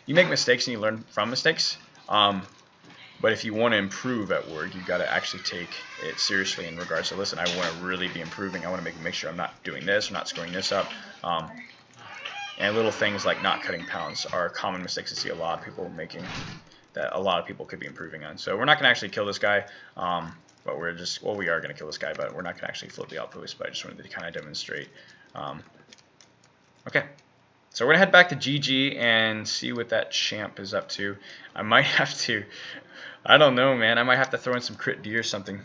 Speaker 1: You make mistakes and you learn from mistakes. But if you want to improve at Warg, you've got to actually take it seriously in regards to, listen, I want to really be improving. I want to make sure I'm not doing this or not screwing this up. And little things like not cutting pounds are common mistakes I see a lot of people making that a lot of people could be improving on. So we're not going to actually kill this guy, but we're just, well, we are going to kill this guy, but we're not going to actually flip the outpost, but I just wanted to kind of demonstrate. Okay. So we're going to head back to GG and see what that champ is up to. I might have to, I don't know, man. I might have to throw in some crit D or something.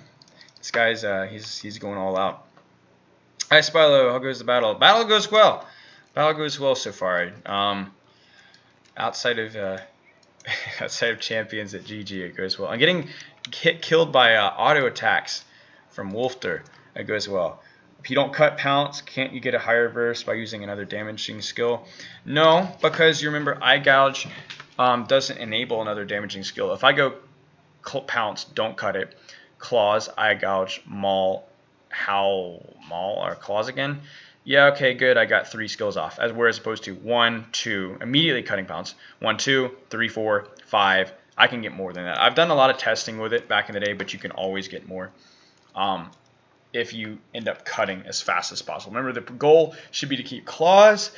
Speaker 1: This guy's, he's going all out. Hi, Spilo. How goes the battle? Battle goes well. Battle goes well so far. Outside of outside of champions at GG, it goes well. I'm getting killed by auto attacks from Wolfter. It goes well. If you don't cut pounce, can't you get a higher burst by using another damaging skill? No, because you remember eye gouge doesn't enable another damaging skill. If I go pounce, don't cut it, claws, eye gouge, maul, howl, maul, or claws again. Yeah, okay, good. I got 3 skills off. Whereas opposed to 1, 2, immediately cutting pounce. 1, 2, 3, 4, 5. I can get more than that. I've done a lot of testing with it back in the day, but you can always get more if you end up cutting as fast as possible. Remember, the goal should be to keep claws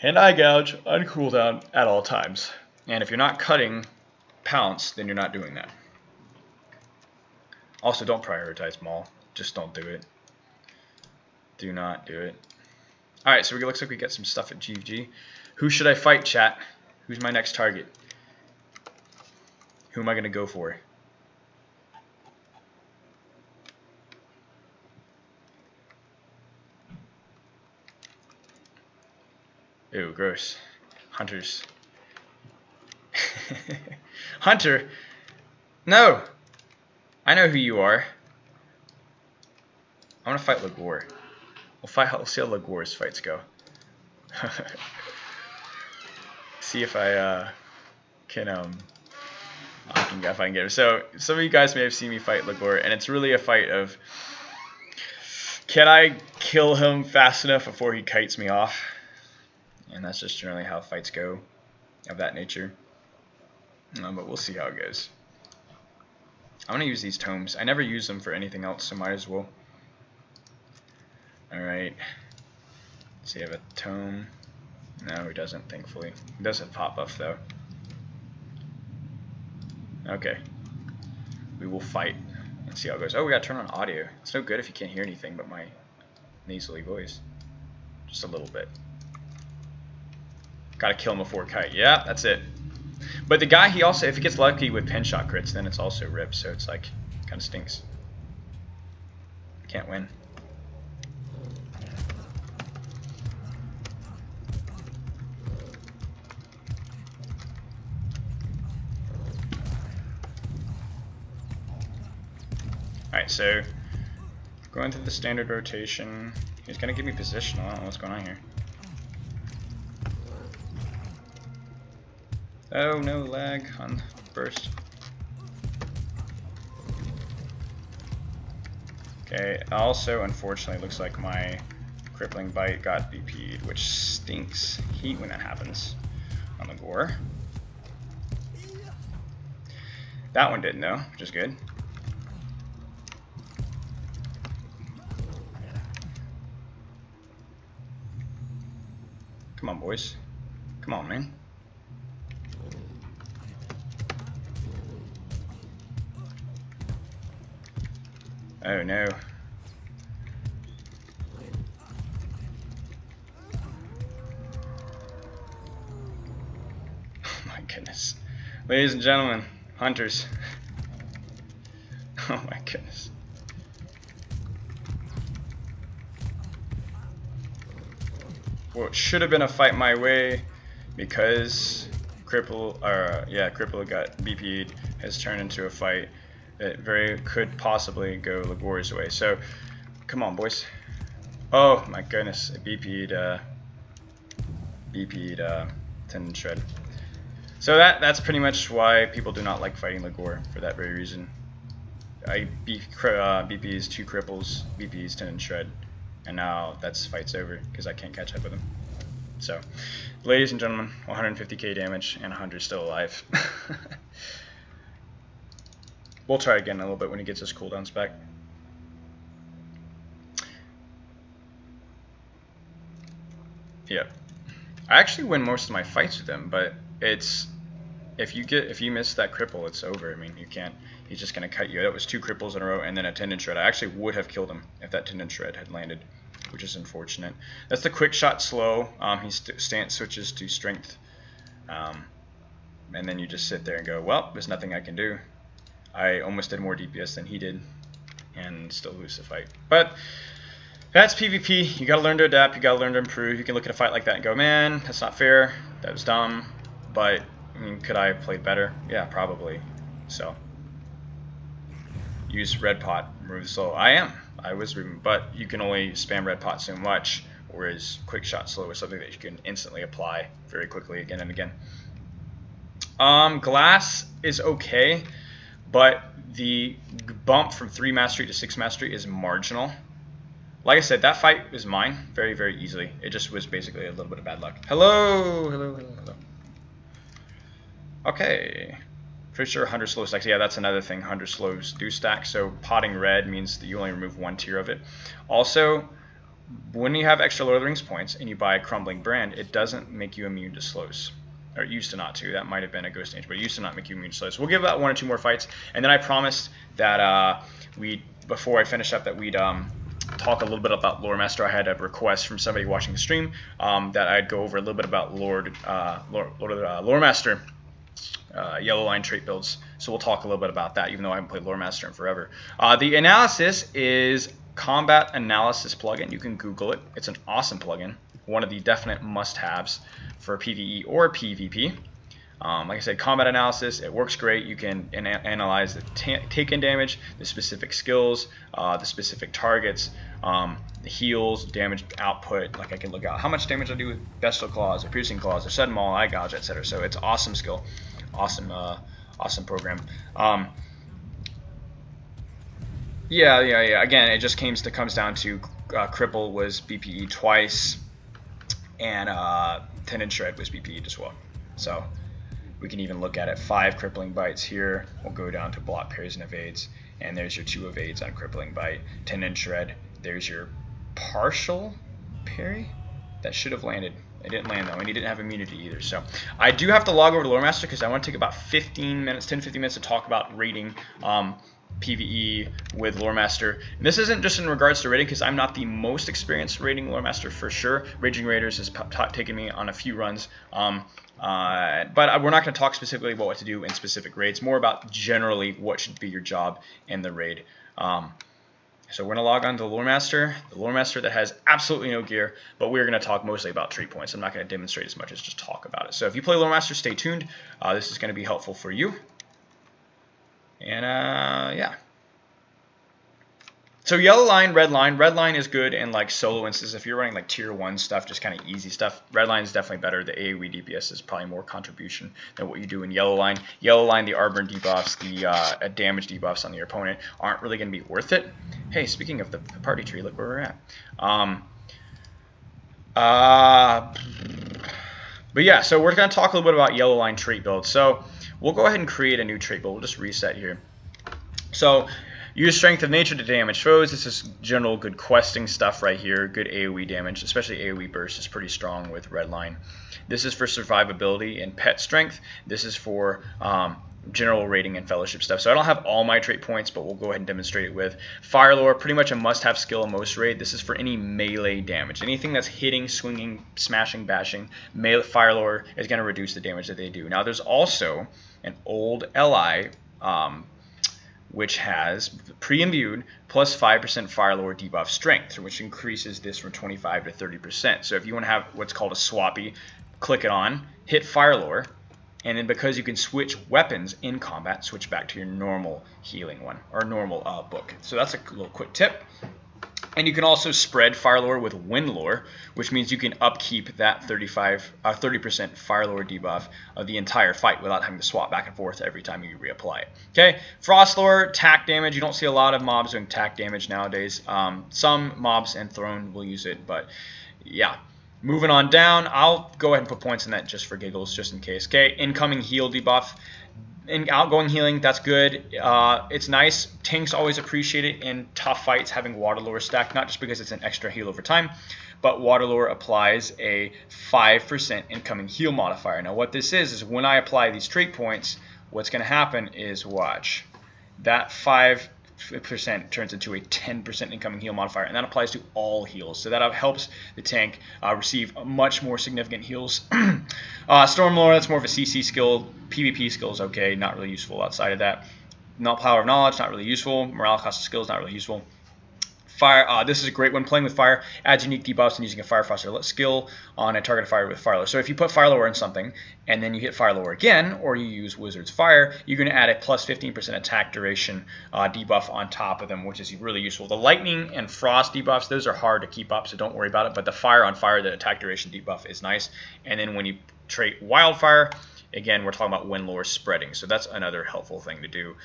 Speaker 1: and eye gouge on cooldown at all times. And if you're not cutting pounce, then you're not doing that. Also, don't prioritize maul. Just don't do it. Do not do it. Alright, so it looks like we get some stuff at GG. Who should I fight, chat? Who's my next target? Who am I going to go for? Ew, gross. Hunters. Hunter! No! I know who you are. I want to fight Lagor. We'll see how Lagor's fights go. See if I can if I can get him. So some of you guys may have seen me fight Lagor, and it's really a fight of, can I kill him fast enough before he kites me off? And that's just generally how fights go of that nature. But we'll see how it goes. I want to use these tomes. I never use them for anything else, so might as well. Alright. Does he have a tome? No, he doesn't, thankfully. He does have pop buff, though. Okay. We will fight and see how it goes. Oh, we gotta turn on audio. It's no good if you can't hear anything but my nasally voice. Just a little bit. Gotta kill him before kite. Yeah, that's it. But the guy, he also, if he gets lucky with pen shot crits, then it's also ripped, so it's like, kind of stinks. Can't win. Alright, so going through the standard rotation. He's gonna give me position. I don't know what's going on here. Oh, no lag on burst. Okay, also, unfortunately, looks like my crippling bite got BP'd, which stinks heat when that happens on the gore. That one didn't, though, which is good. Come on, boys. Come on, man. Oh no. Ladies and gentlemen, hunters. Oh my goodness. Well, it should have been a fight my way because Cripple got BP'd, has turned into a fight that could possibly go Lagore's way. So, come on, boys. Oh my goodness, it BP'd Tendon Shred. So that's pretty much why people do not like fighting Lagore, for that very reason. I BP's 2 cripples, BP's Tendon Shred, and now that's fight's over because I can't catch up with him. So, ladies and gentlemen, 150k damage and 100 still alive. We'll try again in a little bit when he gets his cooldowns back. Yeah, I actually win most of my fights with him, but it's if you miss that cripple, it's over. I mean, you can't. He's just gonna cut you. That was 2 cripples in a row and then a Tendon Shred. I actually would have killed him if that Tendon Shred had landed, which is unfortunate. That's the quick shot slow. He stance switches to strength, and then you just sit there and go, well, there's nothing I can do. I almost did more DPS than he did, and still lose the fight. But that's PvP. You gotta learn to adapt. You gotta learn to improve. You can look at a fight like that and go, man, that's not fair. That was dumb. But I mean, could I have played better? Yeah, probably. So use red pot, remove slow. I was removing, but you can only spam red pot so much, whereas quick shot slow is something that you can instantly apply very quickly again and again. Glass is okay, but the bump from 3 mastery to 6 mastery is marginal. Like I said, that fight is mine very, very easily. It just was basically a little bit of bad luck. Hello, hello, hello, hello. Okay. Pretty sure 100 slow stacks. Yeah, that's another thing. 100 slows do stack. So potting red means that you only remove 1 tier of it. Also, when you have extra Lord of the Rings points and you buy a Crumbling Brand, it doesn't make you immune to slows. Or it used to not to. That might have been a Ghost Age, but it used to not make you immune to slows. So we'll give that 1 or 2 more fights. And then I promised that before I finish up, that we'd talk a little bit about Lore Master. I had a request from somebody watching the stream that I'd go over a little bit about Lore Master yellow line trait builds. So we'll talk a little bit about that, even though I haven't played Lore Master in forever. The analysis is Combat Analysis plugin. You can Google it. It's an awesome plugin. One of the definite must-haves for PvE or PvP. Like I said, combat analysis, it works great. You can analyze the taken damage, the specific skills, the specific targets, the heals, damage output. Like I can look out how much damage I do with Bestial Claws or Piercing Claws or Sudden Maul, Eye Gouge, etc. So it's awesome skill, awesome awesome program. Yeah. Again, it just comes down to Cripple was BPE twice, and Tendon Shred was BPE as well. So we can even look at it. 5 crippling bites here. We'll go down to block, parries, and evades. And there's your 2 evades on crippling bite. Tendon Shred. There's your partial parry. That should have landed. It didn't land though, and he didn't have immunity either. So I do have to log over to Lore Master because I want to take about 15 minutes, 10-15 minutes to talk about rating PvE with Lore Master. And this isn't just in regards to rating because I'm not the most experienced rating Lore Master for sure. Raging Raiders has taken me on a few runs. But we're not going to talk specifically about what to do in specific raids, more about generally what should be your job in the raid. So we're going to log on to the Lore Master that has absolutely no gear, but we're going to talk mostly about trait points. I'm not going to demonstrate as much as just talk about it. So if you play Lore Master, stay tuned. This is going to be helpful for you. And yeah. So yellow line, red line. Red line is good in like solo instances. If you're running like tier 1 stuff, just kind of easy stuff, red line is definitely better. The AoE DPS is probably more contribution than what you do in yellow line. Yellow line, the armor debuffs, the damage debuffs on your opponent aren't really going to be worth it. Hey, speaking of the party tree, look where we're at. But yeah, so we're going to talk a little bit about yellow line trait builds. So we'll go ahead and create a new trait build. We'll just reset here. So use Strength of Nature to damage foes. This is general good questing stuff right here. Good AoE damage, especially AoE burst is pretty strong with red line. This is for survivability and pet strength. This is for general rating and fellowship stuff. So I don't have all my trait points, but we'll go ahead and demonstrate it with Fire Lore. Pretty much a must-have skill in most raid. This is for any melee damage. Anything that's hitting, swinging, smashing, bashing, Fire Lore is going to reduce the damage that they do. Now there's also an old LI which has pre-imbued plus 5% Fire Lore debuff strength, which increases this from 25 to 30%. So if you want to have what's called a swappy, click it on, hit Fire Lore, and then because you can switch weapons in combat, switch back to your normal healing one, or normal book. So that's a little quick tip. And you can also spread Fire Lore with Wind Lore, which means you can upkeep that 30% Fire Lore debuff of the entire fight without having to swap back and forth every time you reapply it. Okay, Frost Lore, tack damage. You don't see a lot of mobs doing tack damage nowadays. Some mobs and Throne will use it, but yeah. Moving on down, I'll go ahead and put points in that just for giggles, just in case. Okay, incoming heal debuff. In outgoing healing, that's good. It's nice. Tanks always appreciate it in tough fights having Water Lore stacked, not just because it's an extra heal over time, but Water Lore applies a 5% incoming heal modifier. Now what this is when I apply these trait points, what's going to happen is, watch, that 5% turns into a 10% incoming heal modifier, and that applies to all heals. So that helps the tank receive much more significant heals. Storm Lore, that's more of a CC skill. PvP skill is okay, not really useful outside of that. Power of Knowledge, not really useful. Morale cost of skills, not really useful. Fire, this is a great one. Playing with fire adds unique debuffs and using a Fire Frost skill on a target fire with Fire Lore. So if you put Fire Lore in something and then you hit Fire Lore again, or you use Wizard's Fire, you're going to add a plus 15% attack duration debuff on top of them, which is really useful. The Lightning and Frost debuffs, those are hard to keep up, so don't worry about it. But the Fire on Fire, the attack duration debuff is nice. And then when you trait Wildfire, again, we're talking about Wind Lore spreading. So that's another helpful thing to do.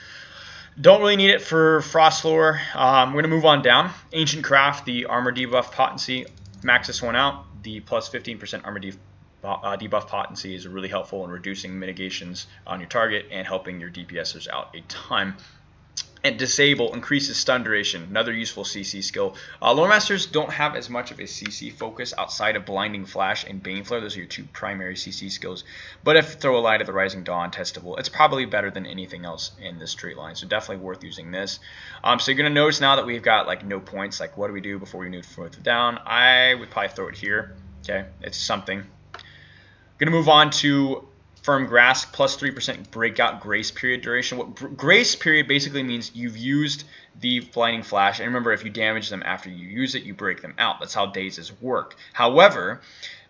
Speaker 1: Don't really need it for Frost Lore. We're going to move on down. Ancient Craft, the armor debuff potency. Max this one out. The plus 15% armor debuff potency is really helpful in reducing mitigations on your target and helping your DPSers out a ton. And Disable increases stun duration, another useful CC skill. Lore Masters don't have as much of a CC focus outside of Blinding Flash and Baneflare. Those are your two primary CC skills. But if Throw a Light of the Rising Dawn testable, it's probably better than anything else in this trait line. So definitely worth using this. So you're going to notice now that we've got like no points. Like what do we do before we move further down? I would probably throw it here. Okay, it's something. Going to move on to Firm Grasp, plus 3% breakout grace period duration. What grace period basically means you've used the Blinding Flash, and remember, if you damage them after you use it, you break them out. That's how dazes work. However,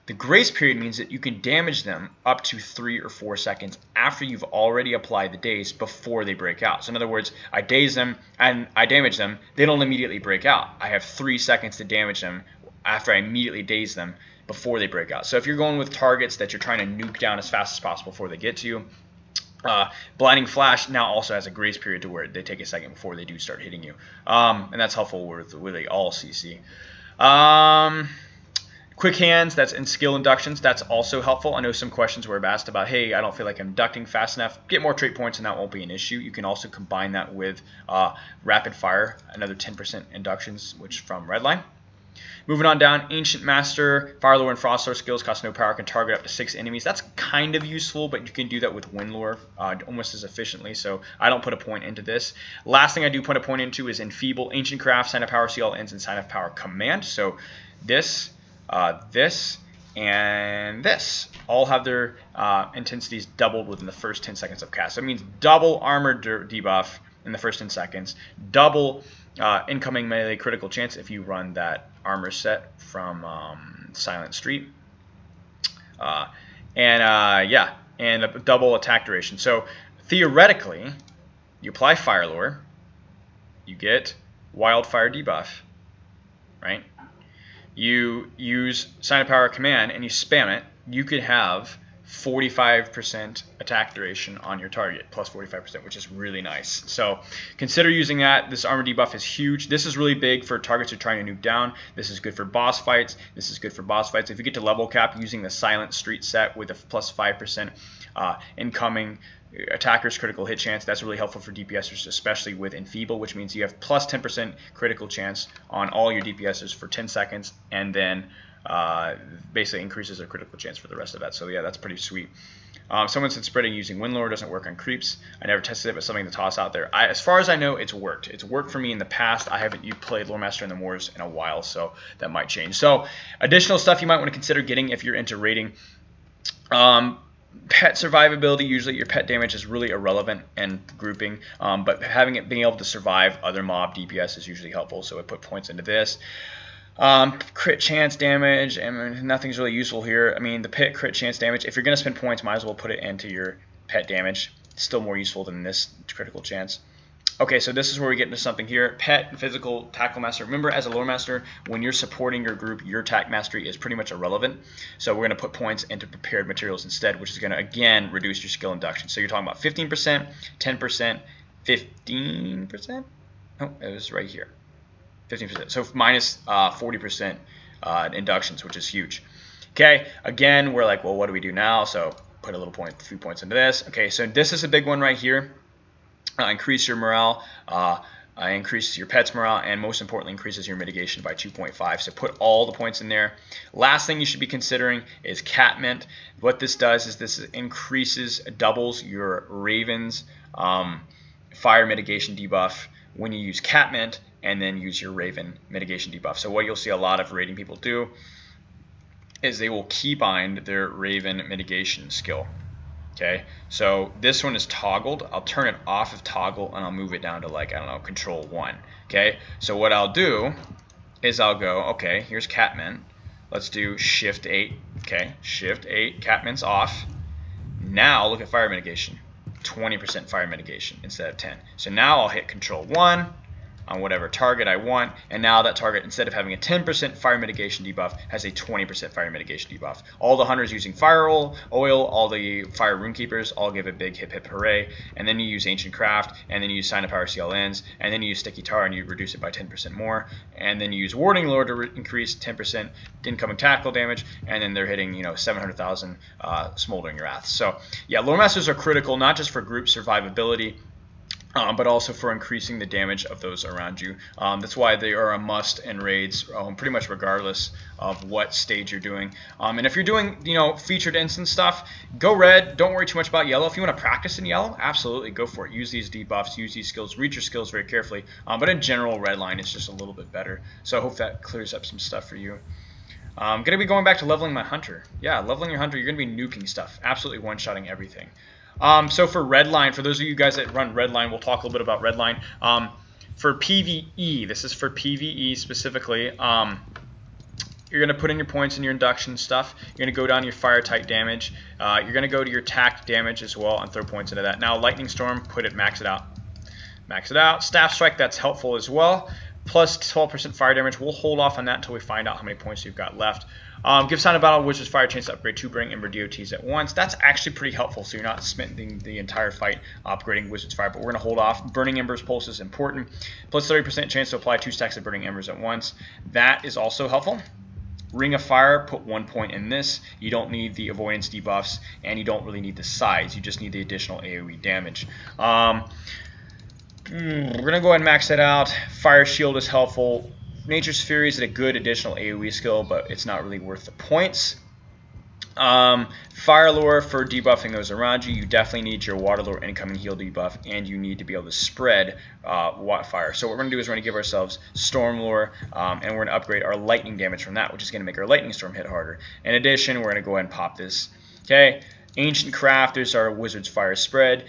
Speaker 1: the grace period means that you can damage them up to 3 or 4 seconds after you've already applied the daze before they break out. So in other words, I daze them and I damage them, they don't immediately break out. I have 3 seconds to damage them after I immediately daze them before they break out. So if you're going with targets that you're trying to nuke down as fast as possible before they get to you, Blinding Flash now also has a grace period to where they take a second before they do start hitting you. And that's helpful with really all CC. Quick Hands, that's in skill inductions, that's also helpful. I know some questions were asked about, hey, I don't feel like I'm inducting fast enough. Get more trait points and that won't be an issue. You can also combine that with Rapid Fire, another 10% inductions, which from Redline. Moving on down, Ancient Master, Fire Lore and Frost Lore skills cost no power, can target up to 6 enemies. That's kind of useful, but you can do that with Wind Lore almost as efficiently, so I don't put a point into this. Last thing I do put a point into is Enfeeble, Ancient Craft, Sign of Power, See All Ends, and Sign of Power Command. So this, this, and this all have their intensities doubled within the first 10 seconds of cast. So it means double armor debuff in the first 10 seconds, double incoming melee critical chance if you run that armor set from Silent Street, and a double attack duration. So theoretically, you apply Fire Lore, you get Wildfire debuff, right? You use Sign of Power Command and you spam it, you could have 45% attack duration on your target, plus 45%, which is really nice. So consider using that. This armor debuff is huge. This is really big for targets you're trying to nuke down. This is good for boss fights. This is good for boss fights. If you get to level cap using the Silent Street set with a plus 5% incoming attacker's critical hit chance, that's really helpful for DPSers, especially with Enfeeble, which means you have plus 10% critical chance on all your DPSers for 10 seconds, and then basically increases their critical chance for the rest of that. So yeah, that's pretty sweet. Someone said spreading using Windlore doesn't work on creeps. I never tested it, but something to toss out there. As far as I know, it's worked. It's worked for me in the past. I haven't played Lore Master in the Wars in a while, so that might change. So additional stuff you might want to consider getting if you're into raiding. Pet survivability, usually your pet damage is really irrelevant and grouping, but having it being able to survive other mob DPS is usually helpful, so I put points into this. Crit chance damage, and nothing's really useful here. I mean, the pet crit chance damage, if you're going to spend points, might as well put it into your pet damage. It's still more useful than this critical chance. Okay, so this is where we get into something here. Pet, physical, tackle master. Remember, as a lore master, when you're supporting your group, your attack mastery is pretty much irrelevant. So we're going to put points into prepared materials instead, which is going to, again, reduce your skill induction. So you're talking about 15%, 10%, 15%? Oh, it was right here. 15%. So minus 40% inductions, which is huge. Okay, again, we're like, well, what do we do now? So put a few points into this. Okay, so this is a big one right here. Increase your morale, increases your pet's morale, and most importantly, increases your mitigation by 2.5. So put all the points in there. Last thing you should be considering is Catmint. What this does is this doubles your Raven's fire mitigation debuff when you use Catmint and then use your Raven mitigation debuff. So what you'll see a lot of raiding people do is they will keybind their Raven mitigation skill. Okay, so this one is toggled. I'll turn it off of toggle and I'll move it down to, like, I don't know, control 1. Okay, so what I'll do is I'll go, okay, here's Catmint. Let's do shift 8. Okay, shift 8, Catmint's off. Now look at fire mitigation. 20% fire mitigation instead of 10. So now I'll hit control 1 on whatever target I want, and now that target, instead of having a 10% fire mitigation debuff, has a 20% fire mitigation debuff. All the hunters using fire oil, all the fire runekeepers all give a big hip hip hooray, and then you use ancient craft, and then you use sign of power CLNs, and then you use sticky tar and you reduce it by 10% more, and then you use warding lore to increase 10% incoming tactical damage, and then they're hitting 700,000 smoldering wraths. So yeah, lore masters are critical not just for group survivability, but also for increasing the damage of those around you. That's why they are a must in raids, pretty much regardless of what stage you're doing. And if you're doing, featured instance stuff, go red. Don't worry too much about yellow. If you want to practice in yellow, absolutely go for it. Use these debuffs, use these skills, read your skills very carefully. But in general, red line is just a little bit better. So I hope that clears up some stuff for you. I'm going to be going back to leveling my hunter. Yeah, leveling your hunter, you're going to be nuking stuff. Absolutely one-shotting everything. So for redline, for those of you guys that run redline, we'll talk a little bit about redline. For PvE, this is for PvE specifically, you're going to put in your points in your induction stuff. You're going to go down your fire type damage. You're going to go to your attack damage as well and throw points into that. Now lightning storm, max it out. Max it out. Staff strike, that's helpful as well. Plus 12% fire damage. We'll hold off on that until we find out how many points you've got left. Give Sound of Battle Wizard's Fire chance to upgrade 2 Burning Ember DOTs at once. That's actually pretty helpful, so you're not spending the entire fight upgrading Wizard's Fire, but we're going to hold off. Burning Ember's Pulse is important. Plus 30% chance to apply 2 stacks of Burning Embers at once. That is also helpful. Ring of Fire, put 1 point in this. You don't need the avoidance debuffs, and you don't really need the size. You just need the additional AoE damage. We're going to go ahead and max that out. Fire Shield is helpful. Nature's Fury is a good additional AoE skill, but it's not really worth the points. Fire Lore for debuffing those around you. You definitely need your Water Lore incoming heal debuff, and you need to be able to spread fire. So what we're going to do is we're going to give ourselves Storm Lore, and we're going to upgrade our lightning damage from that, which is going to make our Lightning Storm hit harder. In addition, we're going to go ahead and pop this. Okay. Ancient Craft, there's our Wizard's Fire spread.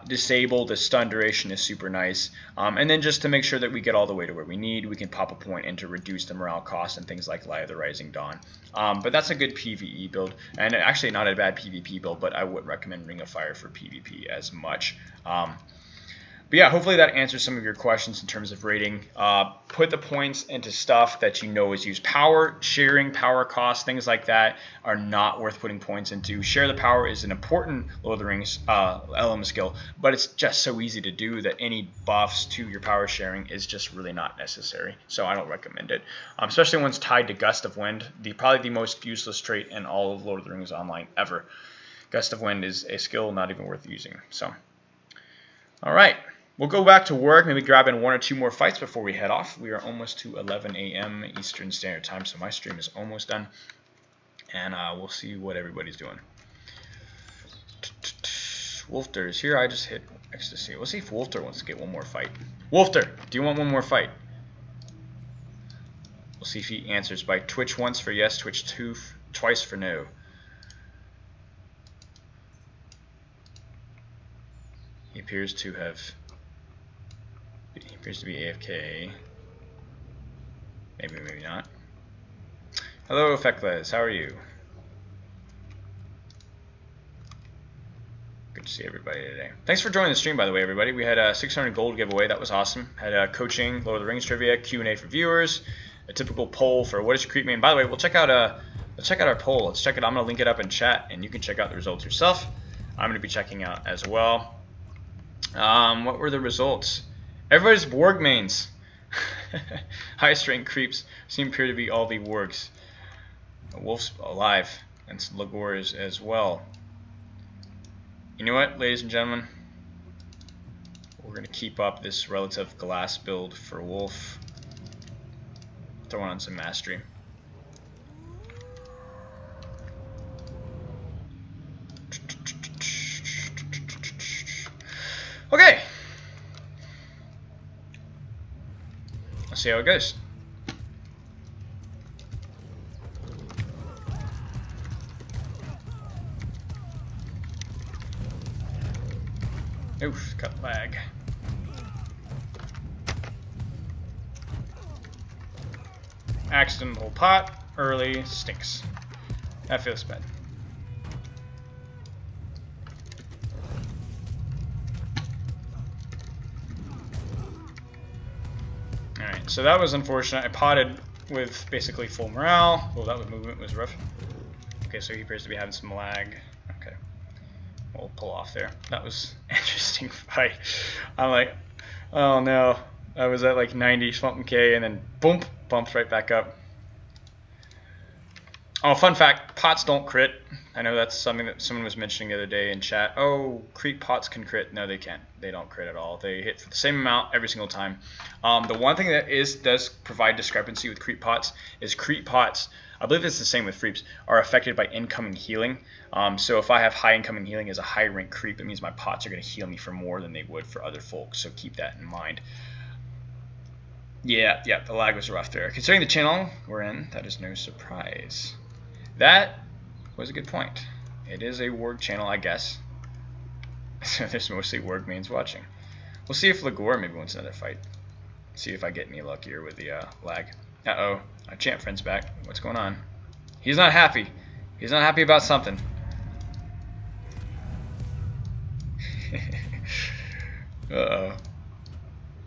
Speaker 1: Disable, the stun duration is super nice. And then just to make sure that we get all the way to where we need, we can pop a point in to reduce the morale cost and things like Light of the Rising Dawn. But that's a good PvE build, and actually not a bad PvP build, but I wouldn't recommend Ring of Fire for PvP as much. But yeah, hopefully that answers some of your questions in terms of rating. Put the points into stuff that you know is used. Power, sharing, power costs, things like that are not worth putting points into. Share the Power is an important Lord of the Rings element skill, but it's just so easy to do that any buffs to your power sharing is just really not necessary. So I don't recommend it, especially when it's tied to Gust of Wind, probably the most useless trait in all of Lord of the Rings Online ever. Gust of Wind is a skill not even worth using. So, all right. We'll go back to work, maybe grab in 1 or 2 more fights before we head off. We are almost to 11 a.m. Eastern Standard Time, so my stream is almost done. And we'll see what everybody's doing. Wolfter is here. I just hit ecstasy. We'll see if Wolfter wants to get one more fight. Wolfter, do you want one more fight? We'll see if he answers by Twitch once for yes, Twitch twice for no. He appears to be AFK. Maybe, maybe not. Hello, Fekles. How are you? Good to see everybody today. Thanks for joining the stream, by the way, everybody. We had a 600 gold giveaway. That was awesome. Had coaching, Lord of the Rings trivia, Q&A for viewers, a typical poll for what is your creep main. By the way, we'll check out our poll. Let's check it. I'm gonna link it up in chat, and you can check out the results yourself. I'm gonna be checking out as well. What were the results? Everybody's Warg mains. Highest rank creeps seem appear to be all the Wargs. Wolf's alive, and Lagor is as well. You know what, ladies and gentlemen? We're going to keep up this relative glass build for Wolf. Throwing on some mastery. Okay. Let's see how it goes. Oof, cut lag. Accidental pot, early, stinks. That feels bad. Alright, so that was unfortunate. I potted with basically full morale. Well, that movement was rough. Okay, so he appears to be having some lag. Okay. We'll pull off there. That was an interesting fight. I'm like, oh no. I was at like 90 something K and then boom, bumped right back up. Oh, fun fact, pots don't crit. I know that's something that someone was mentioning the other day in chat. Oh, creep pots can crit. No, they can't. They don't crit at all. They hit for the same amount every single time. The one thing that does provide discrepancy with creep pots is creep pots, I believe it's the same with creeps, are affected by incoming healing. So if I have high incoming healing as a high rank creep, it means my pots are going to heal me for more than they would for other folks. So keep that in mind. Yeah, the lag was rough there. Considering the channel we're in, that is no surprise. That was a good point. It is a Warg channel, I guess. So there's mostly Warg mains watching. We'll see if Lagor maybe wants another fight. See if I get any luckier with the lag. Uh-oh, our champ friend's back. What's going on? He's not happy. He's not happy about something. Uh-oh.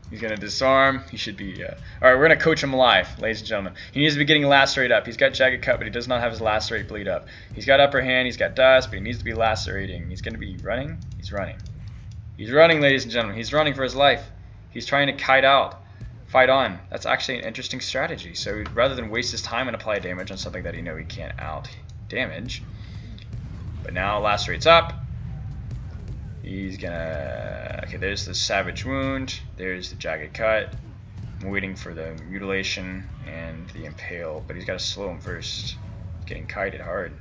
Speaker 1: He's going to disarm. He should be... Alright, we're going to coach him live, ladies and gentlemen. He needs to be getting lacerate up. He's got jagged cut, but he does not have his lacerate bleed up. He's got upper hand. He's got dust, but he needs to be lacerating. He's going to be running. He's running. He's running, ladies and gentlemen. He's running for his life. He's trying to kite out. Fight on. That's actually an interesting strategy. So rather than waste his time and apply damage on something that he knows he can't out damage. But now lacerate's up. He's gonna... Okay, there's the savage wound. There's the jagged cut. I'm waiting for the mutilation and the impale, but he's got to slow him first. He's getting kited hard.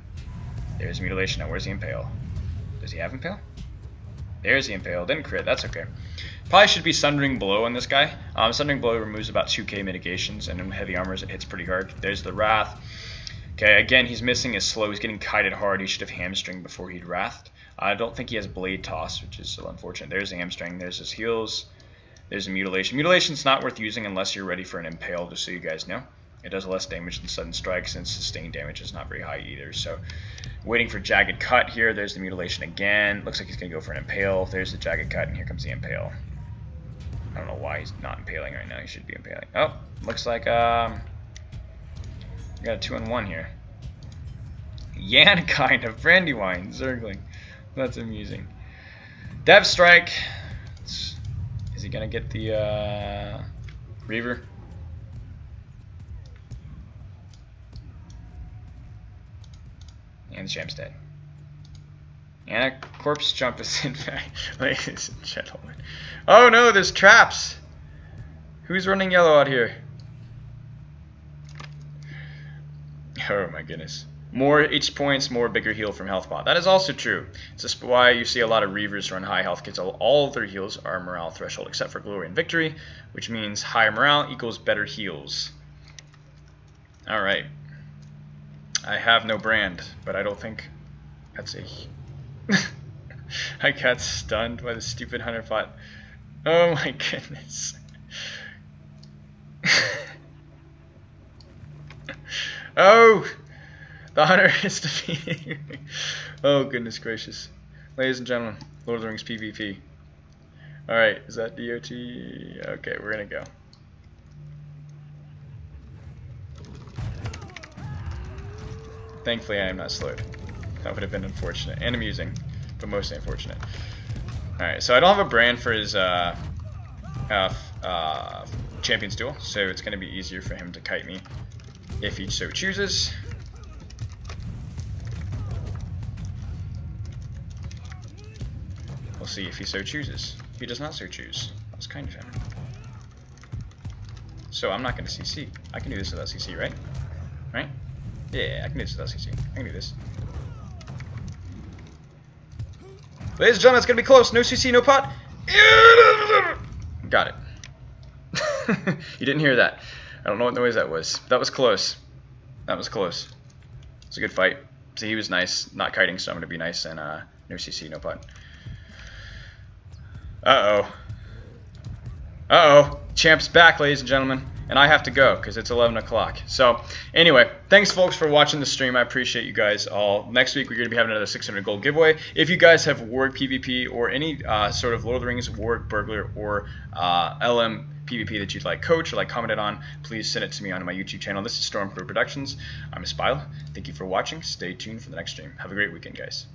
Speaker 1: There's mutilation. Now where's the impale? Does he have impale? There's the impale. Didn't crit. That's okay. Probably should be Sundering Blow on this guy. Sundering Blow removes about 2k mitigations, and in heavy armors it hits pretty hard. There's the Wrath. Okay, again, he's missing his slow. He's getting kited hard. He should have hamstringed before he'd Wrathed. I don't think he has Blade Toss, which is so unfortunate. There's the hamstring. There's his heals. There's a mutilation. Mutilation's not worth using unless you're ready for an impale, just so you guys know. It does less damage than sudden strikes, and sustained damage is not very high either. So, waiting for jagged cut here. There's the mutilation again. Looks like he's gonna go for an impale. There's the jagged cut, and here comes the impale. I don't know why he's not impaling right now. He should be impaling. Oh, looks like we got a 2-on-1 here. Yankind of Brandywine Zergling. That's amusing. Dev Strike. Is he gonna get the Reaver? And the champ's dead. And a corpse jump is in fact, ladies and gentlemen. Oh no, there's traps! Who's running yellow out here? Oh my goodness. More H points, more bigger heal from health pot. That is also true. It's just why you see a lot of Reavers run high health, because all of their heals are morale threshold, except for Glory and Victory, which means higher morale equals better heals. Alright. I have no brand, but I don't think that's a... I got stunned by the stupid hunter bot. Oh my goodness. Oh! The hunter is defeating me. Oh goodness gracious. Ladies and gentlemen, Lord of the Rings PvP. Alright, is that DOT? Okay, we're gonna go. Thankfully I am not slowed. That would have been unfortunate and amusing, but mostly unfortunate. Alright, so I don't have a brand for his Champions Duel, so it's going to be easier for him to kite me if he so chooses. We'll see if he so chooses. If he does not so choose, that was kind of him. So I'm not going to CC. I can do this without CC, right? Right? Yeah, I can do this without CC. I can do this. Ladies and gentlemen, it's going to be close. No CC, no pot. Got it. You didn't hear that. I don't know what noise that was. That was close. That was close. It's a good fight. See, he was nice. Not kiting, so I'm going to be nice and no CC, no pot. Uh-oh. Uh-oh. Champ's back, ladies and gentlemen. And I have to go because it's 11 o'clock. So, anyway, thanks, folks, for watching the stream. I appreciate you guys all. Next week, we're going to be having another 600 gold giveaway. If you guys have Warg PvP or any sort of Lord of the Rings, Warg, Burglar, or LM PvP that you'd like coach or like commented on, please send it to me on my YouTube channel. This is Stormcrow Productions. I'm Spilo. Thank you for watching. Stay tuned for the next stream. Have a great weekend, guys.